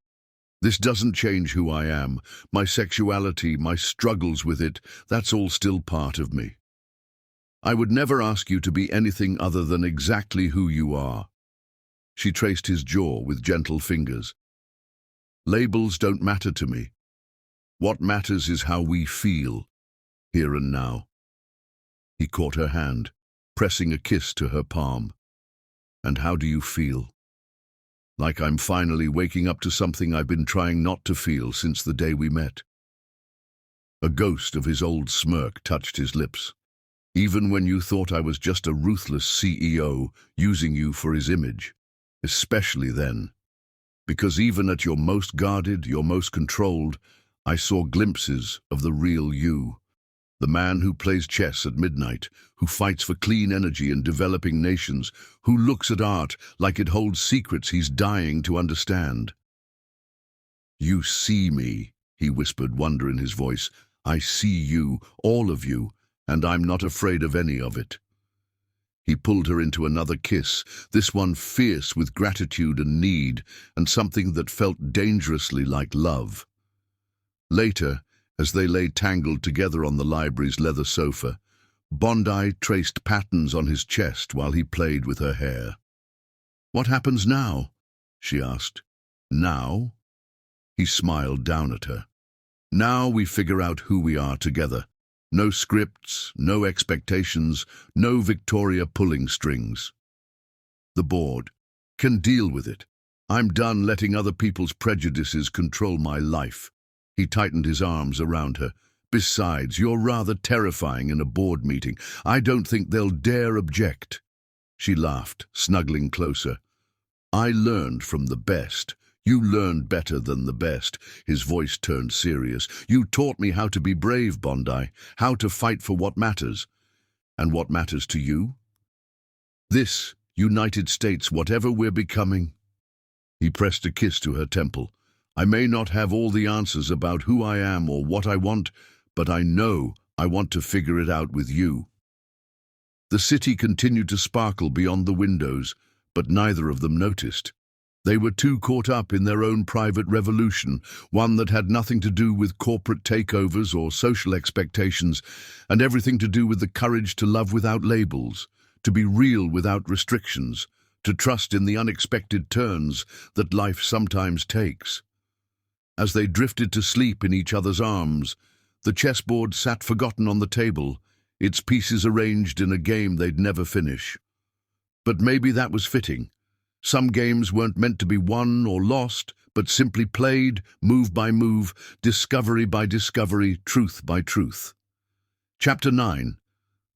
This doesn't change who I am. My sexuality, my struggles with it, that's all still part of me. I would never ask you to be anything other than exactly who you are. She traced his jaw with gentle fingers. Labels don't matter to me. What matters is how we feel, here and now. He caught her hand, pressing a kiss to her palm. And how do you feel? Like I'm finally waking up to something I've been trying not to feel since the day we met. A ghost of his old smirk touched his lips. Even when you thought I was just a ruthless CEO using you for his image. Especially then. Because even at your most guarded, your most controlled, I saw glimpses of the real you. The man who plays chess at midnight, who fights for clean energy in developing nations, who looks at art like it holds secrets he's dying to understand. You see me, he whispered, wonder in his voice. I see you, all of you, and I'm not afraid of any of it. He pulled her into another kiss, this one fierce with gratitude and need, and something that felt dangerously like love. Later, as they lay tangled together on the library's leather sofa, Bondi traced patterns on his chest while he played with her hair. What happens now? She asked. Now? He smiled down at her. Now we figure out who we are together. No scripts, no expectations, no Victoria pulling strings. The board can deal with it. I'm done letting other people's prejudices control my life. He tightened his arms around her. Besides, you're rather terrifying in a board meeting. I don't think they'll dare object. She laughed, snuggling closer. I learned from the best. You learned better than the best. His voice turned serious. You taught me how to be brave, Bondi, how to fight for what matters. And what matters to you? This, United States, whatever we're becoming. He pressed a kiss to her temple. I may not have all the answers about who I am or what I want, but I know I want to figure it out with you. The city continued to sparkle beyond the windows, but neither of them noticed. They were too caught up in their own private revolution, one that had nothing to do with corporate takeovers or social expectations, and everything to do with the courage to love without labels, to be real without restrictions, to trust in the unexpected turns that life sometimes takes. As they drifted to sleep in each other's arms, the chessboard sat forgotten on the table, its pieces arranged in a game they'd never finish. But maybe that was fitting. Some games weren't meant to be won or lost, but simply played, move by move, discovery by discovery, truth by truth. Chapter 9.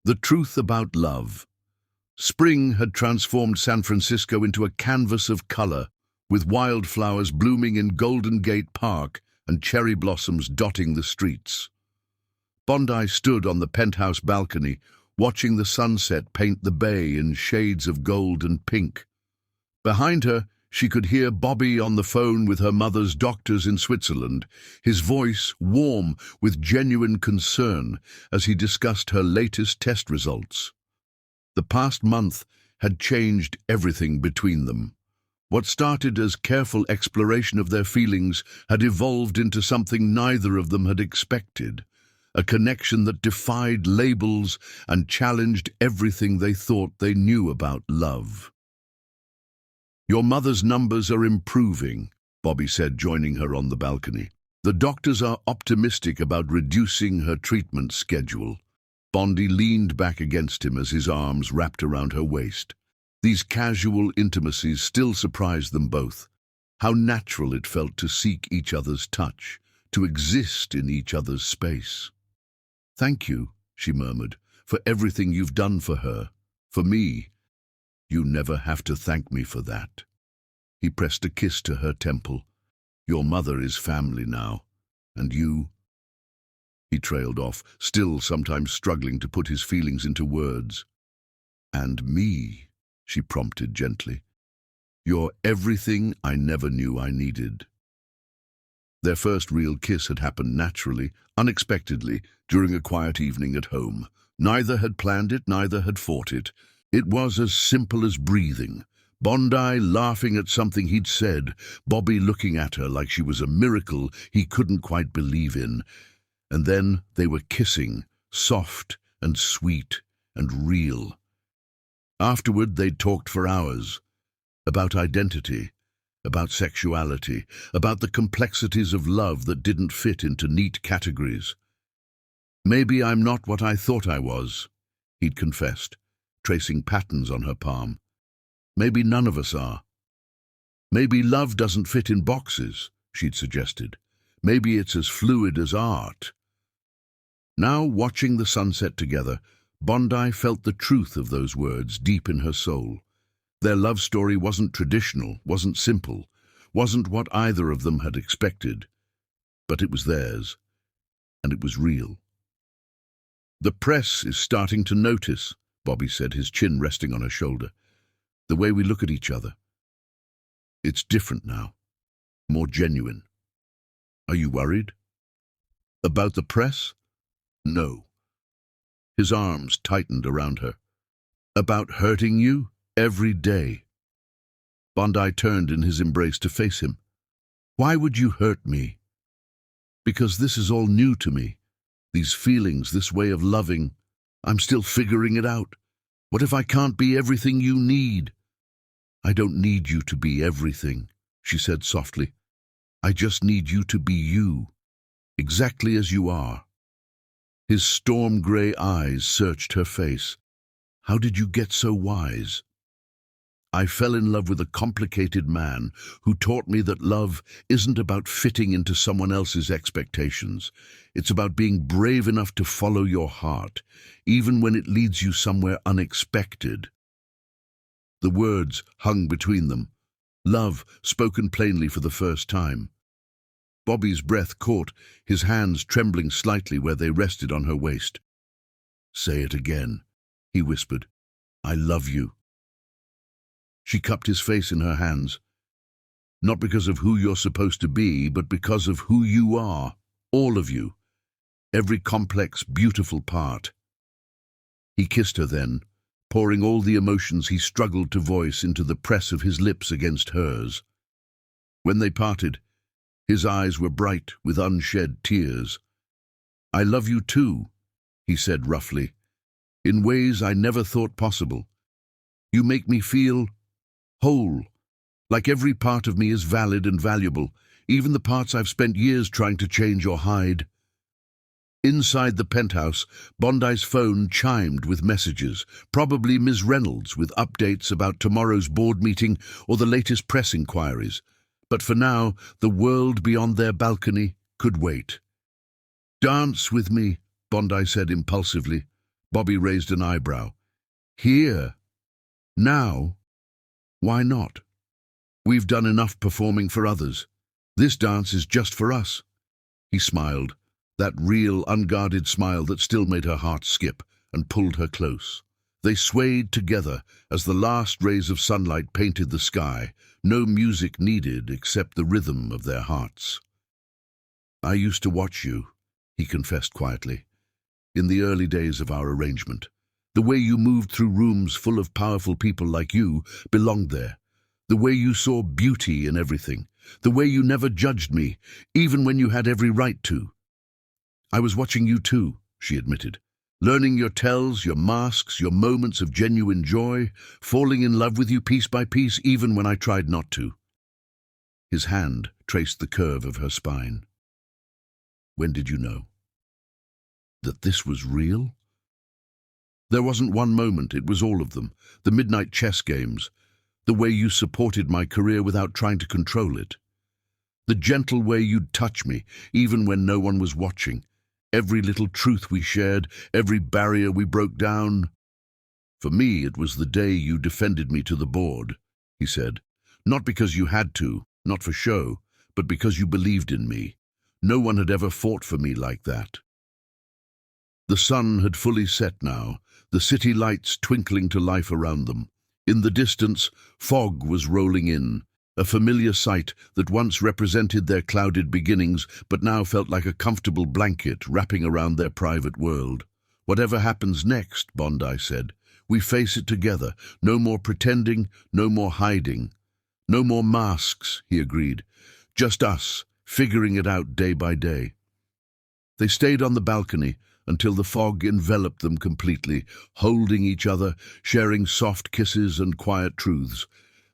The Truth About Love. Spring had transformed San Francisco into a canvas of color, with wildflowers blooming in Golden Gate Park and cherry blossoms dotting the streets. Bondi stood on the penthouse balcony, watching the sunset paint the bay in shades of gold and pink. Behind her, she could hear Bobby on the phone with her mother's doctors in Switzerland, his voice warm with genuine concern as he discussed her latest test results. The past month had changed everything between them. What started as careful exploration of their feelings had evolved into something neither of them had expected, a connection that defied labels and challenged everything they thought they knew about love. "Your mother's numbers are improving," Bobby said, joining her on the balcony. "The doctors are optimistic about reducing her treatment schedule." Bondi leaned back against him as his arms wrapped around her waist. These casual intimacies still surprised them both. How natural it felt to seek each other's touch, to exist in each other's space. "Thank you," she murmured, "for everything you've done for her, for me." "You never have to thank me for that." He pressed a kiss to her temple. "Your mother is family now, and you—" He trailed off, still sometimes struggling to put his feelings into words. "And me," she prompted gently. "You're everything I never knew I needed." Their first real kiss had happened naturally, unexpectedly, during a quiet evening at home. Neither had planned it, neither had fought it. It was as simple as breathing. Bondi laughing at something he'd said, Bobby looking at her like she was a miracle he couldn't quite believe in. And then they were kissing, soft and sweet and real. Afterward, they'd talked for hours, about identity, about sexuality, about the complexities of love that didn't fit into neat categories. "Maybe I'm not what I thought I was," he'd confessed, tracing patterns on her palm. "Maybe none of us are. Maybe love doesn't fit in boxes," she'd suggested. "Maybe it's as fluid as art." Now, watching the sunset together, Bondi felt the truth of those words deep in her soul. Their love story wasn't traditional, wasn't simple, wasn't what either of them had expected, but it was theirs, and it was real. "The press is starting to notice," Bobby said, his chin resting on her shoulder. "The way we look at each other. It's different now, more genuine. Are you worried?" "About the press?" "No." His arms tightened around her. "About hurting you every day." Bondi turned in his embrace to face him. "Why would you hurt me?" "Because this is all new to me. These feelings, this way of loving. I'm still figuring it out. What if I can't be everything you need?" "I don't need you to be everything," she said softly. "I just need you to be you, exactly as you are." His storm-gray eyes searched her face. "How did you get so wise?" "I fell in love with a complicated man who taught me that love isn't about fitting into someone else's expectations. It's about being brave enough to follow your heart, even when it leads you somewhere unexpected." The words hung between them. Love spoken plainly for the first time. Bobby's breath caught, his hands trembling slightly where they rested on her waist. "Say it again," he whispered. "I love you." She cupped his face in her hands. "Not because of who you're supposed to be, but because of who you are, all of you. Every complex, beautiful part." He kissed her then, pouring all the emotions he struggled to voice into the press of his lips against hers. When they parted, his eyes were bright with unshed tears. "I love you too," he said roughly, "in ways I never thought possible. You make me feel whole, like every part of me is valid and valuable, even the parts I've spent years trying to change or hide. Inside the penthouse, Bondi's phone chimed with messages, probably Ms. Reynolds with updates about tomorrow's board meeting or the latest press inquiries. But for now, the world beyond their balcony could wait. "Dance with me," Bondi said impulsively. Bobby raised an eyebrow. "Here? Now? Why not? We've done enough performing for others. This dance is just for us." He smiled, that real, unguarded smile that still made her heart skip, and pulled her close. They swayed together as the last rays of sunlight painted the sky, no music needed except the rhythm of their hearts. "I used to watch you," he confessed quietly, "in the early days of our arrangement. The way you moved through rooms full of powerful people like you belonged there. The way you saw beauty in everything. The way you never judged me, even when you had every right to." "I was watching you too," she admitted. "Learning your tells, your masks, your moments of genuine joy, falling in love with you piece by piece, even when I tried not to." His hand traced the curve of her spine. "When did you know that this was real?" "There wasn't one moment, it was all of them. The midnight chess games, the way you supported my career without trying to control it. The gentle way you'd touch me, even when no one was watching. Every little truth we shared, every barrier we broke down. For me, it was the day you defended me to the board," he said. "Not because you had to, not for show, but because you believed in me. No one had ever fought for me like that." The sun had fully set now, the city lights twinkling to life around them. In the distance, fog was rolling in, a familiar sight that once represented their clouded beginnings but now felt like a comfortable blanket wrapping around their private world. "Whatever happens next," Bondi said, "we face it together. No more pretending, no more hiding. No more masks," he agreed. "Just us, figuring it out day by day." They stayed on the balcony until the fog enveloped them completely, holding each other, sharing soft kisses and quiet truths.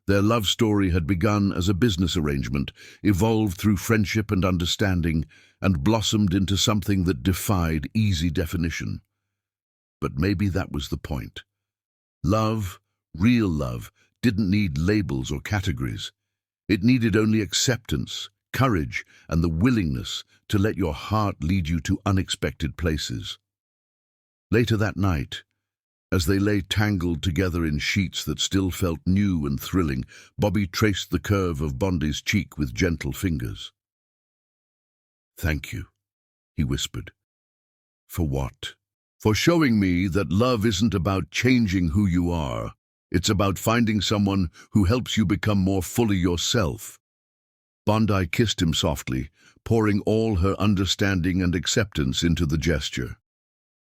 Their love story had begun as a business arrangement, evolved through friendship and understanding, and blossomed into something that defied easy definition. But maybe that was the point. Love, real love, didn't need labels or categories. It needed only acceptance, courage, and the willingness to let your heart lead you to unexpected places. Later that night, as they lay tangled together in sheets that still felt new and thrilling, Bobby traced the curve of Bondi's cheek with gentle fingers. "Thank you," he whispered. "For what?" "For showing me that love isn't about changing who you are. It's about finding someone who helps you become more fully yourself." Bondi kissed him softly, pouring all her understanding and acceptance into the gesture.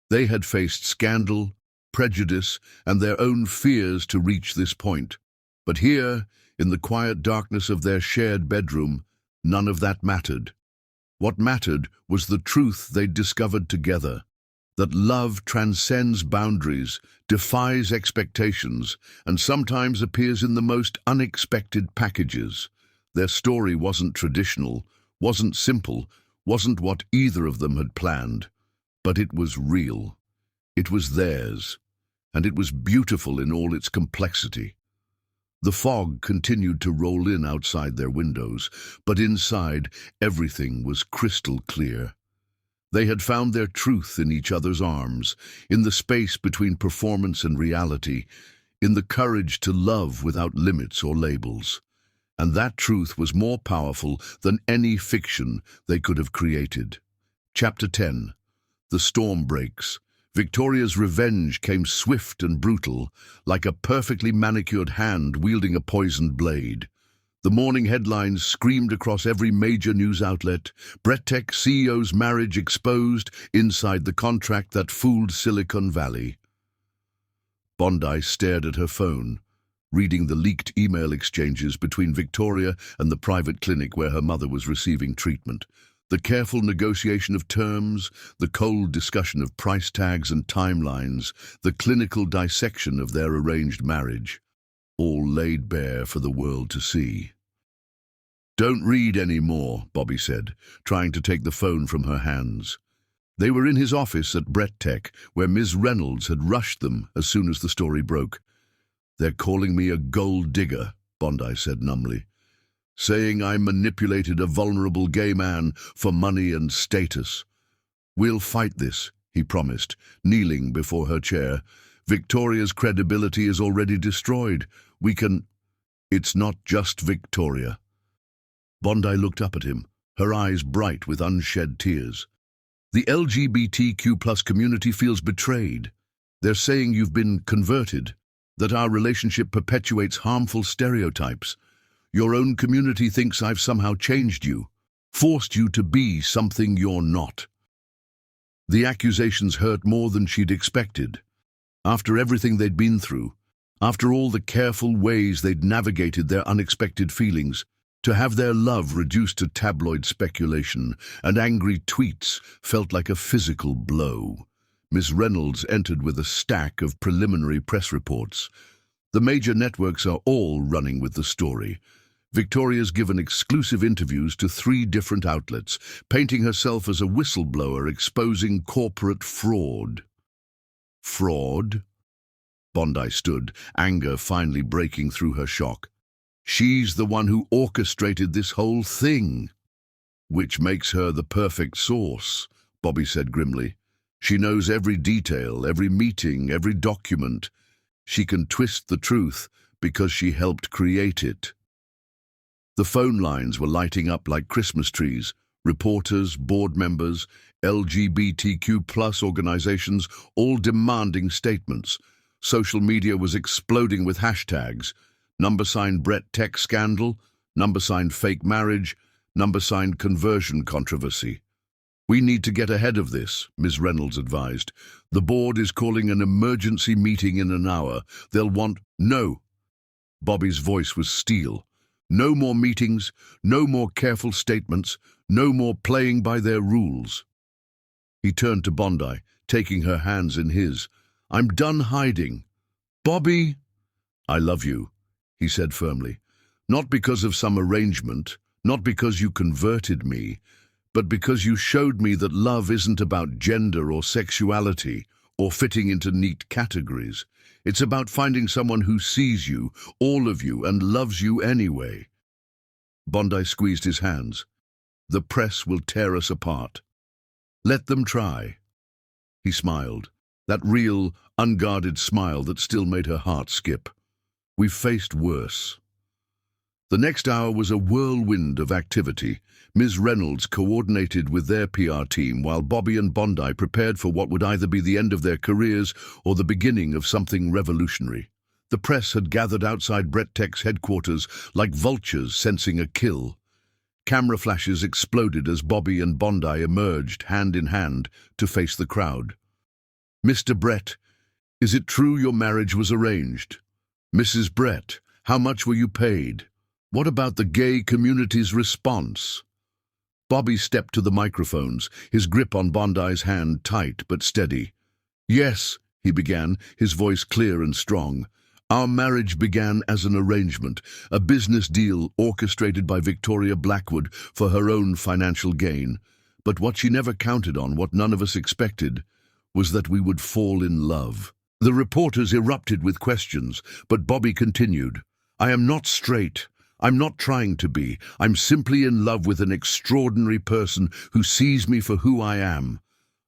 They had faced scandal, prejudice, and their own fears to reach this point. But here, in the quiet darkness of their shared bedroom, none of that mattered. What mattered was the truth they'd discovered together, that love transcends boundaries, defies expectations, and sometimes appears in the most unexpected packages. Their story wasn't traditional, wasn't simple, wasn't what either of them had planned, but it was real. It was theirs, and it was beautiful in all its complexity. The fog continued to roll in outside their windows, but inside everything was crystal clear. They had found their truth in each other's arms, in the space between performance and reality, in the courage to love without limits or labels. And that truth was more powerful than any fiction they could have created. Chapter 10. The storm breaks. Victoria's revenge came swift and brutal, like a perfectly manicured hand wielding a poisoned blade. The morning headlines screamed across every major news outlet, Brettech CEO's marriage exposed inside the contract that fooled Silicon Valley. Bondi stared at her phone, reading the leaked email exchanges between Victoria and the private clinic where her mother was receiving treatment. The careful negotiation of terms, the cold discussion of price tags and timelines, the clinical dissection of their arranged marriage, all laid bare for the world to see. "Don't read any more," Bobby said, trying to take the phone from her hands. They were in his office at Brett Tech, where Ms. Reynolds had rushed them as soon as the story broke. "They're calling me a gold digger," Bondi said numbly, "saying I manipulated a vulnerable gay man for money and status. We'll fight this," he promised, kneeling before her chair. "Victoria's credibility is already destroyed. We can—" "It's not just Victoria." Bondi looked up at him, her eyes bright with unshed tears. "The LGBTQ+ community feels betrayed. They're saying you've been converted, that our relationship perpetuates harmful stereotypes. Your own community thinks I've somehow changed you, forced you to be something you're not." The accusations hurt more than she'd expected. After everything they'd been through, after all the careful ways they'd navigated their unexpected feelings, to have their love reduced to tabloid speculation and angry tweets felt like a physical blow. Miss Reynolds entered with a stack of preliminary press reports. The major networks are all running with the story. Victoria's given exclusive interviews to 3 different outlets, painting herself as a whistleblower exposing corporate fraud. Fraud? Bondi stood, anger finally breaking through her shock. She's the one who orchestrated this whole thing. "Which makes her the perfect source," Bobby said grimly. "She knows every detail, every meeting, every document. She can twist the truth because she helped create it." The phone lines were lighting up like Christmas trees. Reporters, board members, LGBTQ+ organizations, all demanding statements. Social media was exploding with hashtags. #, Brett Tech scandal, #, fake marriage, #, conversion controversy. "We need to get ahead of this," Ms. Reynolds advised. "The board is calling an emergency meeting in an hour. They'll want—" "No." Bobby's voice was steel. "No more meetings, no more careful statements, no more playing by their rules." He turned to Bondi, taking her hands in his. "I'm done hiding. Bobby, I love you," he said firmly. "Not because of some arrangement, not because you converted me, but because you showed me that love isn't about gender or sexuality or fitting into neat categories. It's about finding someone who sees you, all of you, and loves you anyway." Bondi squeezed his hands. "The press will tear us apart. Let them try." He smiled, that real, unguarded smile that still made her heart skip. "We've faced worse." The next hour was a whirlwind of activity. Ms. Reynolds coordinated with their PR team while Bobby and Bondi prepared for what would either be the end of their careers or the beginning of something revolutionary. The press had gathered outside Brett Tech's headquarters like vultures sensing a kill. Camera flashes exploded as Bobby and Bondi emerged, hand in hand, to face the crowd. "Mr. Brett, is it true your marriage was arranged? Mrs. Brett, how much were you paid? What about the gay community's response?" Bobby stepped to the microphones, his grip on Bondi's hand tight but steady. "Yes," he began, his voice clear and strong. "Our marriage began as an arrangement, a business deal orchestrated by Victoria Blackwood for her own financial gain. But what she never counted on, what none of us expected, was that we would fall in love." The reporters erupted with questions, but Bobby continued. "I am not straight. I'm not trying to be. I'm simply in love with an extraordinary person who sees me for who I am.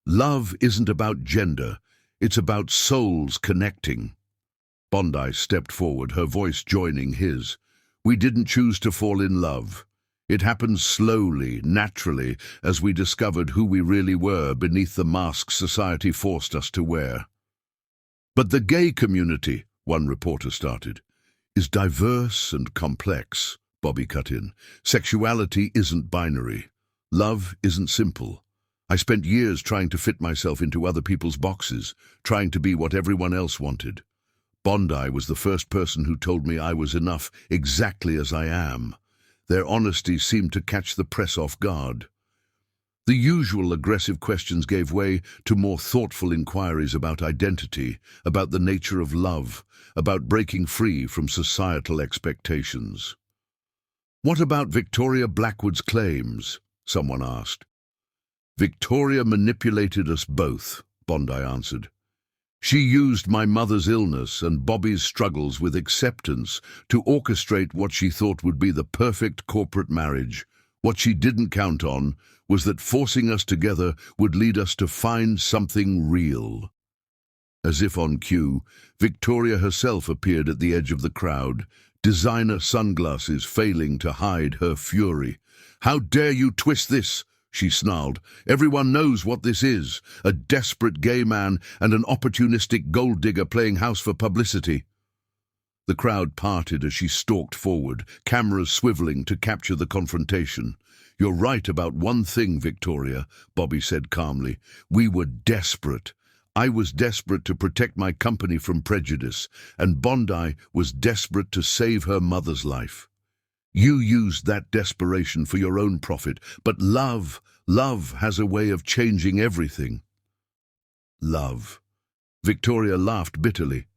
Love isn't about gender. It's about souls connecting." Bondi stepped forward, her voice joining his. "We didn't choose to fall in love. It happened slowly, naturally, as we discovered who we really were beneath the mask society forced us to wear." "But the gay community," one reporter started, "is diverse and complex," Bobby cut in. "Sexuality isn't binary. Love isn't simple. I spent years trying to fit myself into other people's boxes, trying to be what everyone else wanted. Bondi was the first person who told me I was enough exactly as I am. Their honesty seemed to catch the press off guard." The usual aggressive questions gave way to more thoughtful inquiries about identity, about the nature of love, about breaking free from societal expectations. "What about Victoria Blackwood's claims?" someone asked. "Victoria manipulated us both," Bondi answered. "She used my mother's illness and Bobby's struggles with acceptance to orchestrate what she thought would be the perfect corporate marriage. What she didn't count on was that forcing us together would lead us to find something real." As if on cue, Victoria herself appeared at the edge of the crowd, designer sunglasses failing to hide her fury. "How dare you twist this?" she snarled. "Everyone knows what this is. A desperate gay man and an opportunistic gold digger playing house for publicity." The crowd parted as she stalked forward, cameras swiveling to capture the confrontation. "You're right about one thing, Victoria," Bobby said calmly. "We were desperate. I was desperate to protect my company from prejudice, and Bondi was desperate to save her mother's life. You used that desperation for your own profit, but love has a way of changing everything." Love. Victoria laughed bitterly.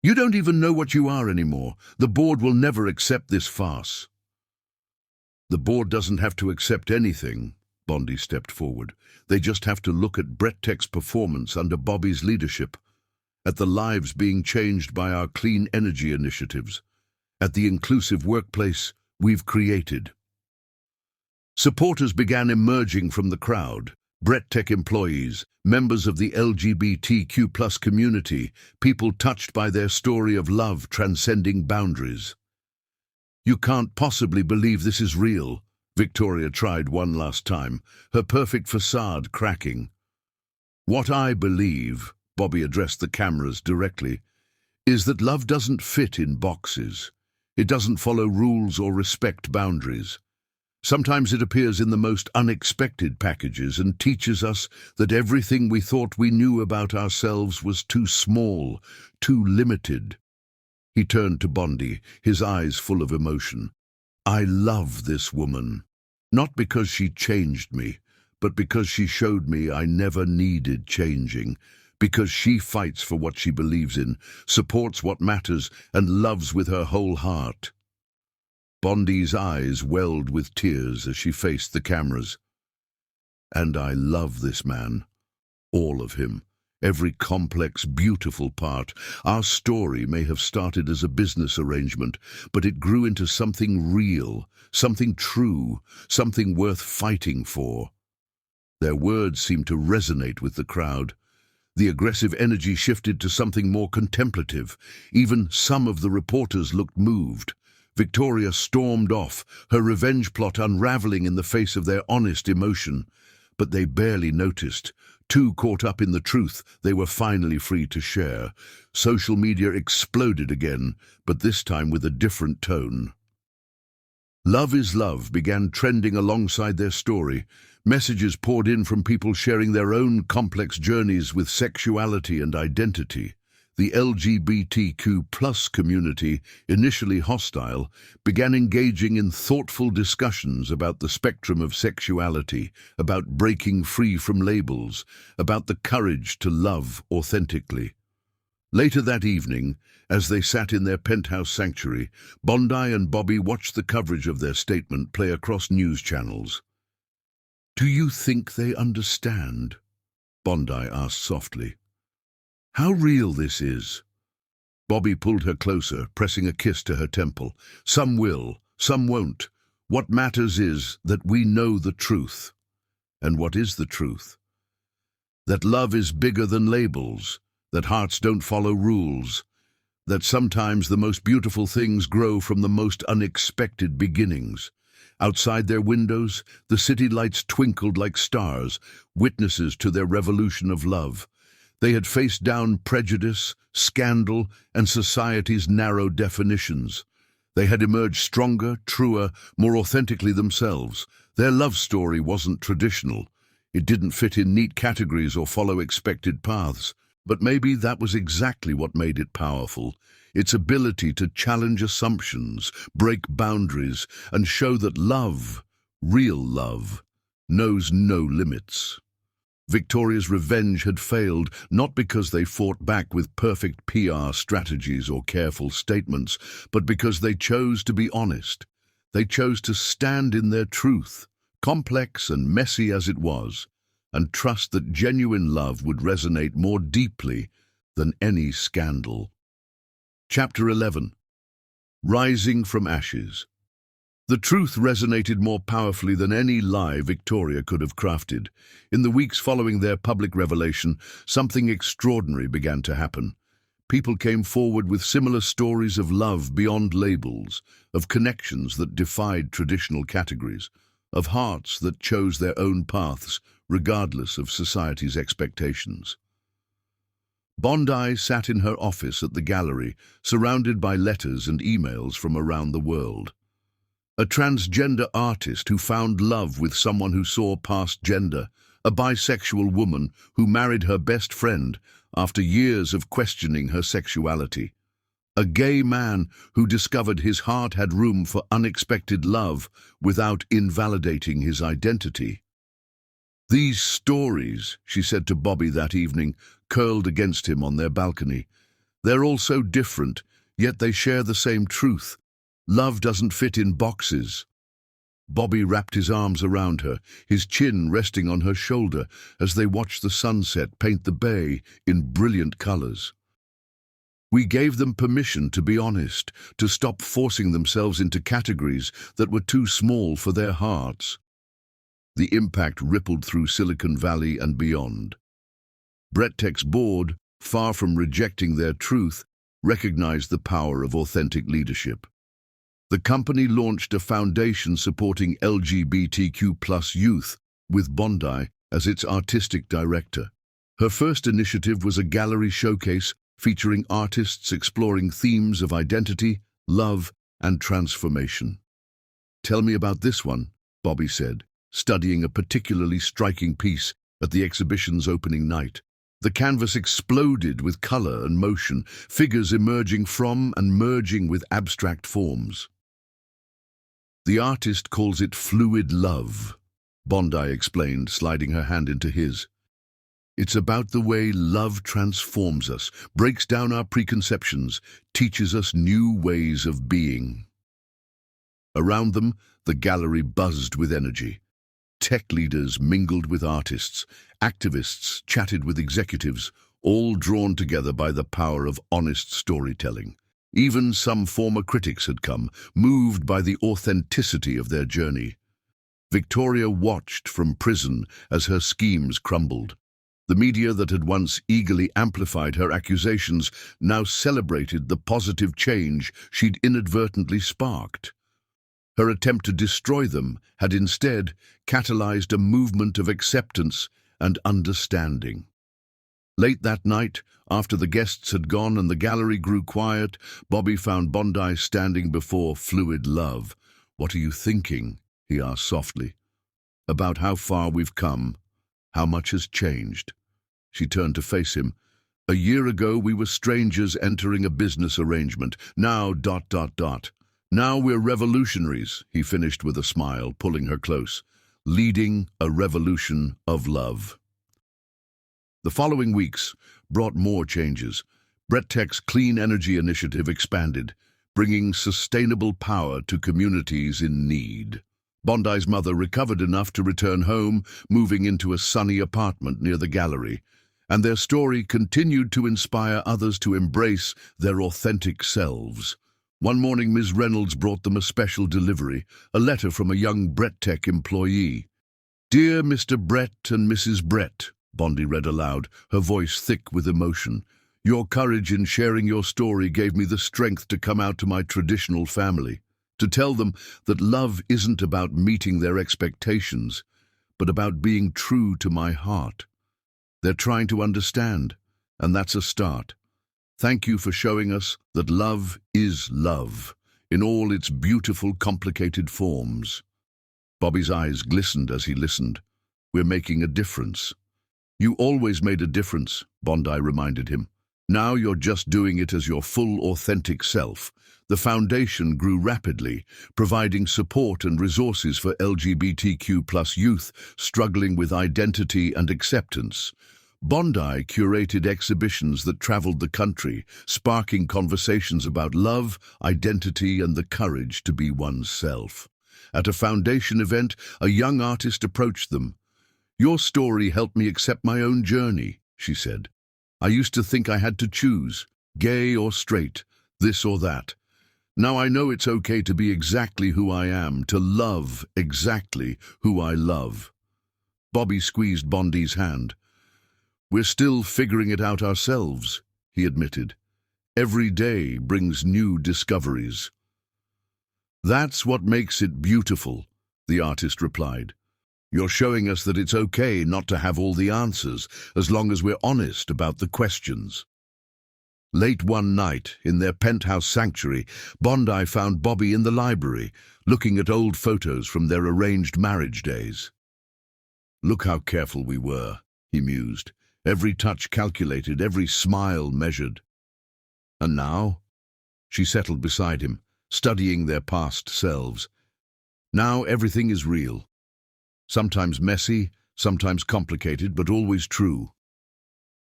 "You don't even know what you are anymore. The board will never accept this farce." "The board doesn't have to accept anything," Bondi stepped forward. "They just have to look at Brett Tech's performance under Bobby's leadership, at the lives being changed by our clean energy initiatives, at the inclusive workplace we've created." Supporters began emerging from the crowd. Brett Tech employees, members of the LGBTQ+ community, people touched by their story of love transcending boundaries. "You can't possibly believe this is real," Victoria tried one last time, her perfect facade cracking. "What I believe," Bobby addressed the cameras directly, "is that love doesn't fit in boxes. It doesn't follow rules or respect boundaries. Sometimes it appears in the most unexpected packages and teaches us that everything we thought we knew about ourselves was too small, too limited." He turned to Bondi, his eyes full of emotion. "I love this woman. Not because she changed me, but because she showed me I never needed changing. Because she fights for what she believes in, supports what matters, and loves with her whole heart." Bondi's eyes welled with tears as she faced the cameras. "And I love this man. All of him. Every complex, beautiful part. Our story may have started as a business arrangement, but it grew into something real, something true, something worth fighting for." Their words seemed to resonate with the crowd. The aggressive energy shifted to something more contemplative. Even some of the reporters looked moved. Victoria stormed off, her revenge plot unraveling in the face of their honest emotion. But they barely noticed. Too caught up in the truth they were finally free to share. Social media exploded again, but this time with a different tone. "Love is Love" began trending alongside their story. Messages poured in from people sharing their own complex journeys with sexuality and identity. The LGBTQ+ community, initially hostile, began engaging in thoughtful discussions about the spectrum of sexuality, about breaking free from labels, about the courage to love authentically. Later that evening, as they sat in their penthouse sanctuary, Bondi and Bobby watched the coverage of their statement play across news channels. "Do you think they understand?" Bondi asked softly. "How real this is?" Bobby pulled her closer, pressing a kiss to her temple. "Some will, some won't. What matters is that we know the truth." And what is the truth? That love is bigger than labels, that hearts don't follow rules, that sometimes the most beautiful things grow from the most unexpected beginnings. Outside their windows, the city lights twinkled like stars, witnesses to their revolution of love. They had faced down prejudice, scandal, and society's narrow definitions. They had emerged stronger, truer, more authentically themselves. Their love story wasn't traditional. It didn't fit in neat categories or follow expected paths. But maybe that was exactly what made it powerful. Its ability to challenge assumptions, break boundaries, and show that love, real love, knows no limits. Victoria's revenge had failed, not because they fought back with perfect PR strategies or careful statements, but because they chose to be honest. They chose to stand in their truth, complex and messy as it was, and trust that genuine love would resonate more deeply than any scandal. Chapter 11. Rising from Ashes. The truth resonated more powerfully than any lie Victoria could have crafted. In the weeks following their public revelation, something extraordinary began to happen. People came forward with similar stories of love beyond labels, of connections that defied traditional categories, of hearts that chose their own paths, regardless of society's expectations. Bondi sat in her office at the gallery, surrounded by letters and emails from around the world. A transgender artist who found love with someone who saw past gender, a bisexual woman who married her best friend after years of questioning her sexuality, a gay man who discovered his heart had room for unexpected love without invalidating his identity. "These stories," she said to Bobby that evening, curled against him on their balcony, "they're all so different, yet they share the same truth. Love doesn't fit in boxes." Bobby wrapped his arms around her, his chin resting on her shoulder as they watched the sunset paint the bay in brilliant colors. "We gave them permission to be honest, to stop forcing themselves into categories that were too small for their hearts." The impact rippled through Silicon Valley and beyond. BrettTech's board, far from rejecting their truth, recognized the power of authentic leadership. The company launched a foundation supporting LGBTQ+ youth, with Bondi as its artistic director. Her first initiative was a gallery showcase featuring artists exploring themes of identity, love, and transformation. "Tell me about this one," Bobby said, studying a particularly striking piece at the exhibition's opening night. The canvas exploded with color and motion, figures emerging from and merging with abstract forms. "The artist calls it fluid love," Bondi explained, sliding her hand into his. "It's about the way love transforms us, breaks down our preconceptions, teaches us new ways of being." Around them, the gallery buzzed with energy. Tech leaders mingled with artists, activists chatted with executives, all drawn together by the power of honest storytelling. Even some former critics had come, moved by the authenticity of their journey. Victoria watched from prison as her schemes crumbled. The media that had once eagerly amplified her accusations now celebrated the positive change she'd inadvertently sparked. Her attempt to destroy them had instead catalyzed a movement of acceptance and understanding. Late that night, after the guests had gone and the gallery grew quiet, Bobby found Bondi standing before fluid love. "What are you thinking?" he asked softly. "About how far we've come, how much has changed." She turned to face him. "A year ago we were strangers entering a business arrangement. Now ... Now we're revolutionaries," he finished with a smile, pulling her close. "Leading a revolution of love." The following weeks brought more changes. BrettTech's clean energy initiative expanded, bringing sustainable power to communities in need. Bondi's mother recovered enough to return home, moving into a sunny apartment near the gallery, and their story continued to inspire others to embrace their authentic selves. One morning, Ms. Reynolds brought them a special delivery, a letter from a young BrettTech employee. "Dear Mr. Brett and Mrs. Brett," Bondi read aloud, her voice thick with emotion. "Your courage in sharing your story gave me the strength to come out to my traditional family, to tell them that love isn't about meeting their expectations, but about being true to my heart. They're trying to understand, and that's a start. Thank you for showing us that love is love, in all its beautiful, complicated forms." Bobby's eyes glistened as he listened. "We're making a difference." "You always made a difference," Bondi reminded him. Now you're just doing it as your full, authentic self. The foundation grew rapidly, providing support and resources for LGBTQ+ youth struggling with identity and acceptance. Bondi curated exhibitions that traveled the country, sparking conversations about love, identity, and the courage to be oneself. At a foundation event, a young artist approached them. "Your story helped me accept my own journey," she said. "I used to think I had to choose, gay or straight, this or that. Now I know it's okay to be exactly who I am, to love exactly who I love." Bobby squeezed Bondi's hand. "We're still figuring it out ourselves," he admitted. "Every day brings new discoveries." "That's what makes it beautiful," the artist replied. "You're showing us that it's okay not to have all the answers, as long as we're honest about the questions." Late one night, in their penthouse sanctuary, Bondi found Bobby in the library, looking at old photos from their arranged marriage days. "Look how careful we were," he mused. "Every touch calculated, every smile measured." "And now?" She settled beside him, studying their past selves. "Now everything is real. Sometimes messy, sometimes complicated, but always true."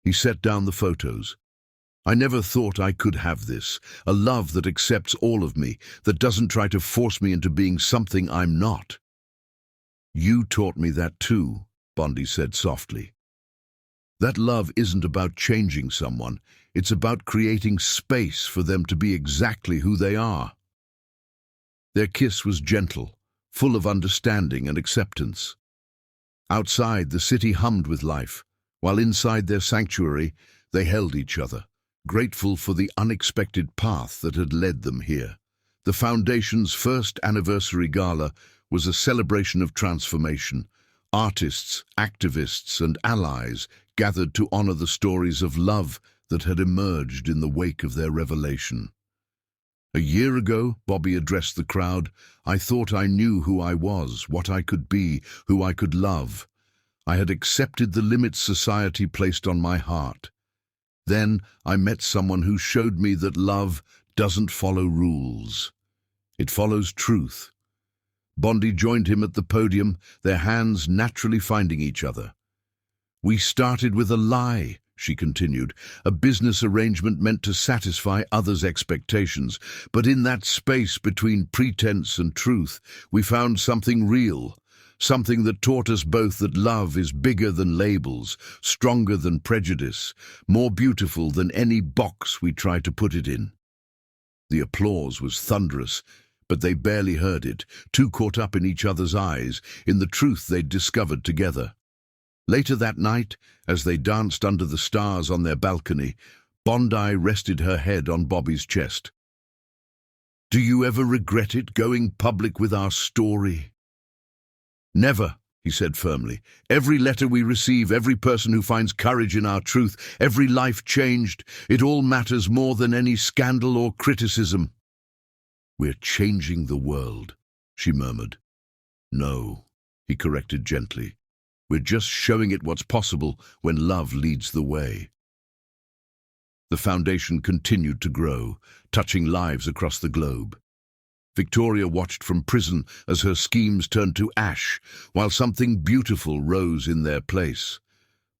He set down the photos. "I never thought I could have this, a love that accepts all of me, that doesn't try to force me into being something I'm not." "You taught me that too," Bondi said softly. "That love isn't about changing someone, it's about creating space for them to be exactly who they are." Their kiss was gentle, full of understanding and acceptance. Outside, the city hummed with life, while inside their sanctuary, they held each other, grateful for the unexpected path that had led them here. The Foundation's first anniversary gala was a celebration of transformation. Artists, activists, and allies gathered to honor the stories of love that had emerged in the wake of their revelation. "A year ago," Bobby addressed the crowd, "I thought I knew who I was, what I could be, who I could love. I had accepted the limits society placed on my heart. Then I met someone who showed me that love doesn't follow rules. It follows truth." Bondi joined him at the podium, their hands naturally finding each other. "We started with a lie," she continued, "a business arrangement meant to satisfy others' expectations. But in that space between pretense and truth, we found something real, something that taught us both that love is bigger than labels, stronger than prejudice, more beautiful than any box we try to put it in." The applause was thunderous, but they barely heard it, too caught up in each other's eyes, in the truth they'd discovered together. Later that night, as they danced under the stars on their balcony, Bondi rested her head on Bobby's chest. "Do you ever regret it, going public with our story?" "Never," he said firmly. "Every letter we receive, every person who finds courage in our truth, every life changed, it all matters more than any scandal or criticism." "We're changing the world," she murmured. "No," he corrected gently. "We're just showing it what's possible when love leads the way." The Foundation continued to grow, touching lives across the globe. Victoria watched from prison as her schemes turned to ash, while something beautiful rose in their place.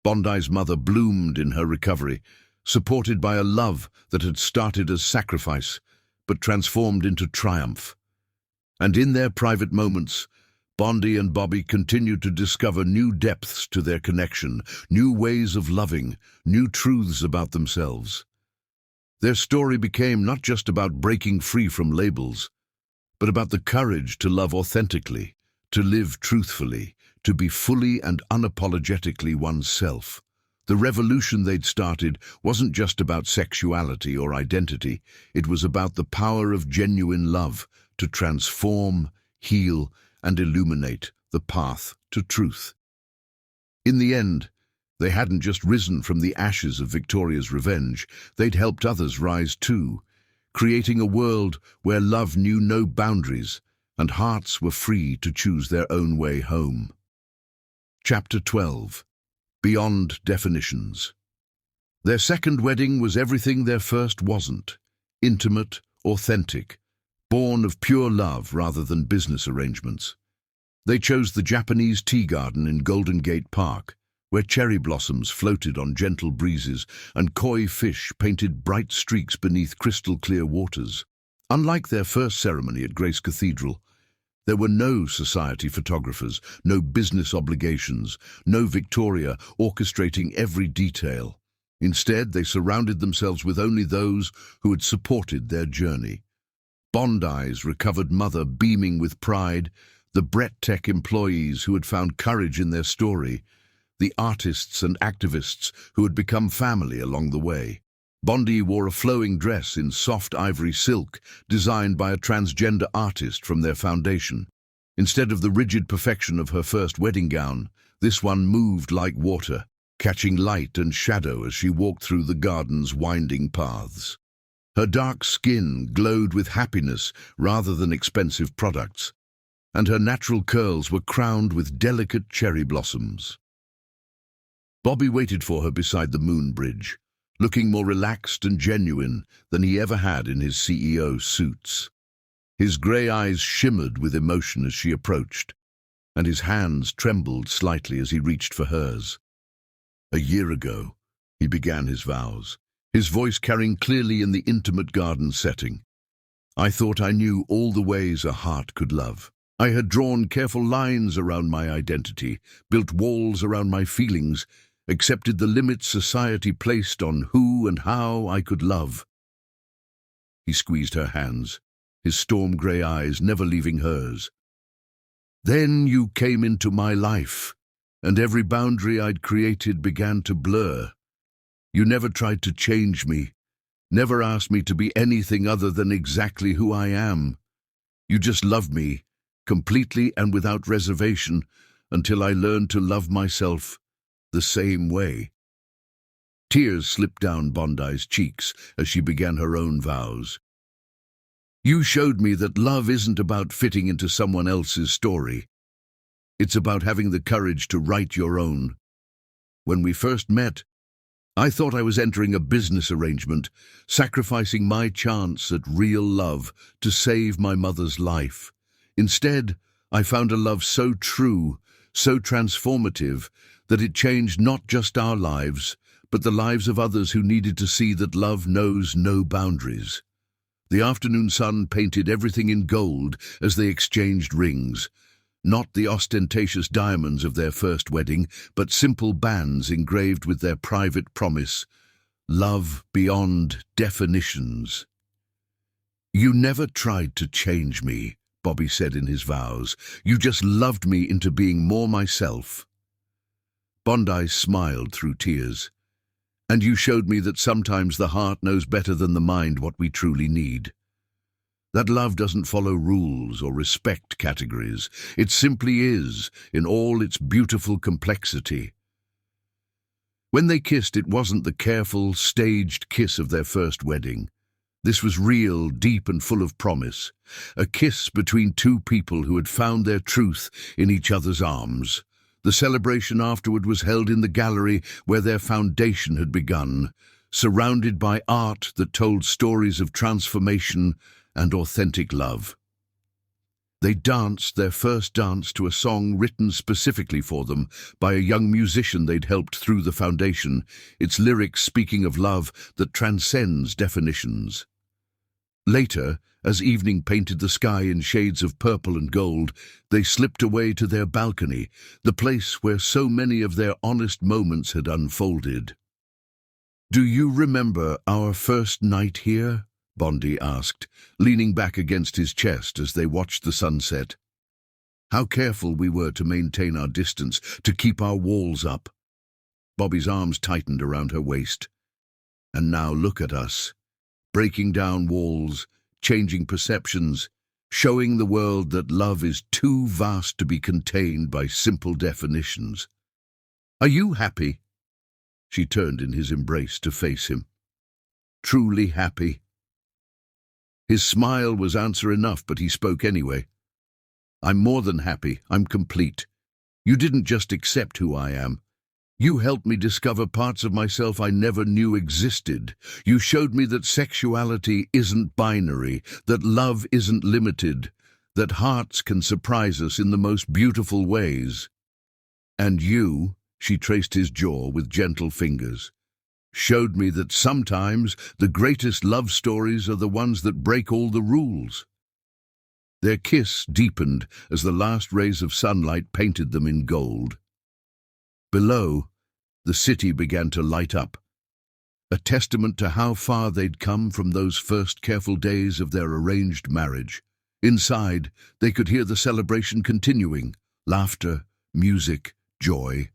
Bondi's mother bloomed in her recovery, supported by a love that had started as sacrifice, but transformed into triumph. And in their private moments, Bondi and Bobby continued to discover new depths to their connection, new ways of loving, new truths about themselves. Their story became not just about breaking free from labels, but about the courage to love authentically, to live truthfully, to be fully and unapologetically oneself. The revolution they'd started wasn't just about sexuality or identity, it was about the power of genuine love to transform, heal, and illuminate the path to truth. In the end, they hadn't just risen from the ashes of Victoria's revenge, they'd helped others rise too, creating a world where love knew no boundaries and hearts were free to choose their own way home. Chapter 12. Beyond Definitions. Their second wedding was everything their first wasn't: intimate, authentic, born of pure love rather than business arrangements. They chose the Japanese tea garden in Golden Gate Park, where cherry blossoms floated on gentle breezes and koi fish painted bright streaks beneath crystal-clear waters. Unlike their first ceremony at Grace Cathedral, there were no society photographers, no business obligations, no Victoria orchestrating every detail. Instead, they surrounded themselves with only those who had supported their journey. Bondi's recovered mother beaming with pride, the Brett Tech employees who had found courage in their story, the artists and activists who had become family along the way. Bondi wore a flowing dress in soft ivory silk, designed by a transgender artist from their foundation. Instead of the rigid perfection of her first wedding gown, this one moved like water, catching light and shadow as she walked through the garden's winding paths. Her dark skin glowed with happiness rather than expensive products, and her natural curls were crowned with delicate cherry blossoms. Bobby waited for her beside the moon bridge, looking more relaxed and genuine than he ever had in his CEO suits. His grey eyes shimmered with emotion as she approached, and his hands trembled slightly as he reached for hers. A year ago, he began his vows, his voice carrying clearly in the intimate garden setting. I thought I knew all the ways a heart could love. I had drawn careful lines around my identity, built walls around my feelings, accepted the limits society placed on who and how I could love. He squeezed her hands, his storm-grey eyes never leaving hers. Then you came into my life, and every boundary I'd created began to blur. You never tried to change me, never asked me to be anything other than exactly who I am. You just loved me, completely and without reservation, until I learned to love myself the same way. Tears slipped down Bondi's cheeks as she began her own vows. You showed me that love isn't about fitting into someone else's story. It's about having the courage to write your own. When we first met, I thought I was entering a business arrangement, sacrificing my chance at real love to save my mother's life. Instead, I found a love so true, so transformative, that it changed not just our lives, but the lives of others who needed to see that love knows no boundaries. The afternoon sun painted everything in gold as they exchanged rings, not the ostentatious diamonds of their first wedding, but simple bands engraved with their private promise, love beyond definitions. You never tried to change me, Bobby said in his vows. You just loved me into being more myself. Bondi smiled through tears. And you showed me that sometimes the heart knows better than the mind what we truly need. That love doesn't follow rules or respect categories. It simply is, in all its beautiful complexity. When they kissed, it wasn't the careful, staged kiss of their first wedding. This was real, deep and full of promise. A kiss between two people who had found their truth in each other's arms. The celebration afterward was held in the gallery where their foundation had begun, surrounded by art that told stories of transformation and authentic love. They danced their first dance to a song written specifically for them by a young musician they'd helped through the foundation, its lyrics speaking of love that transcends definitions. Later, as evening painted the sky in shades of purple and gold, they slipped away to their balcony, the place where so many of their honest moments had unfolded. Do you remember our first night here? Bondi asked, leaning back against his chest as they watched the sunset. How careful we were to maintain our distance, to keep our walls up. Bobby's arms tightened around her waist. And now look at us, breaking down walls, changing perceptions, showing the world that love is too vast to be contained by simple definitions. Are you happy? She turned in his embrace to face him. Truly happy? His smile was answer enough, but he spoke anyway. I'm more than happy. I'm complete. You didn't just accept who I am. You helped me discover parts of myself I never knew existed. You showed me that sexuality isn't binary, that love isn't limited, that hearts can surprise us in the most beautiful ways. And you, she traced his jaw with gentle fingers, showed me that sometimes the greatest love stories are the ones that break all the rules. Their kiss deepened as the last rays of sunlight painted them in gold. Below, the city began to light up, a testament to how far they'd come from those first careful days of their arranged marriage. Inside, they could hear the celebration continuing, laughter, music, joy.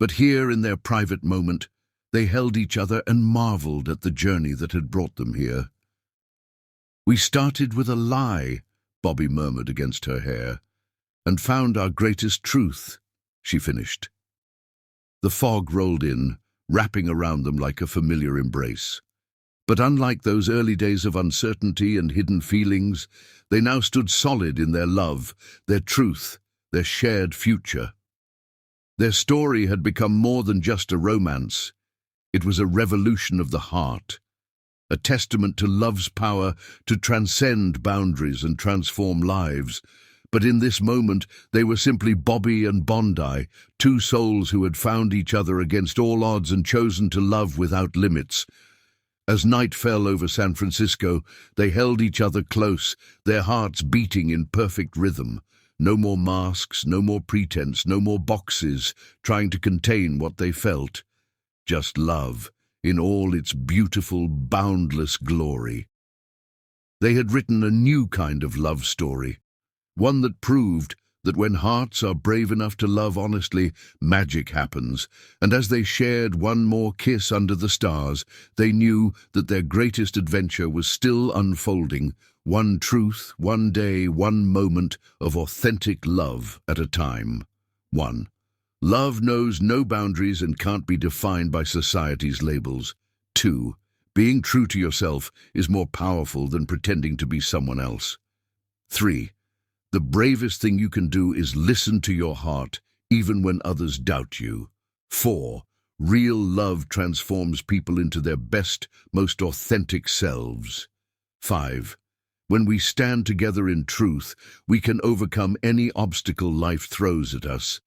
But here, in their private moment, they held each other and marveled at the journey that had brought them here. "We started with a lie," Bobby murmured against her hair, "and found our greatest truth," she finished. The fog rolled in, wrapping around them like a familiar embrace. But unlike those early days of uncertainty and hidden feelings, they now stood solid in their love, their truth, their shared future. Their story had become more than just a romance. It was a revolution of the heart, a testament to love's power to transcend boundaries and transform lives. But in this moment, they were simply Bobby and Bondi, two souls who had found each other against all odds and chosen to love without limits. As night fell over San Francisco, they held each other close, their hearts beating in perfect rhythm. No more masks, no more pretense, no more boxes, trying to contain what they felt. Just love, in all its beautiful, boundless glory. They had written a new kind of love story, one that proved that when hearts are brave enough to love honestly, magic happens. And as they shared one more kiss under the stars, they knew that their greatest adventure was still unfolding, one truth, one day, one moment of authentic love at a time. 1. Love knows no boundaries and can't be defined by society's labels. 2. Being true to yourself is more powerful than pretending to be someone else. 3. The bravest thing you can do is listen to your heart, even when others doubt you. 4. Real love transforms people into their best, most authentic selves. 5. When we stand together in truth, we can overcome any obstacle life throws at us.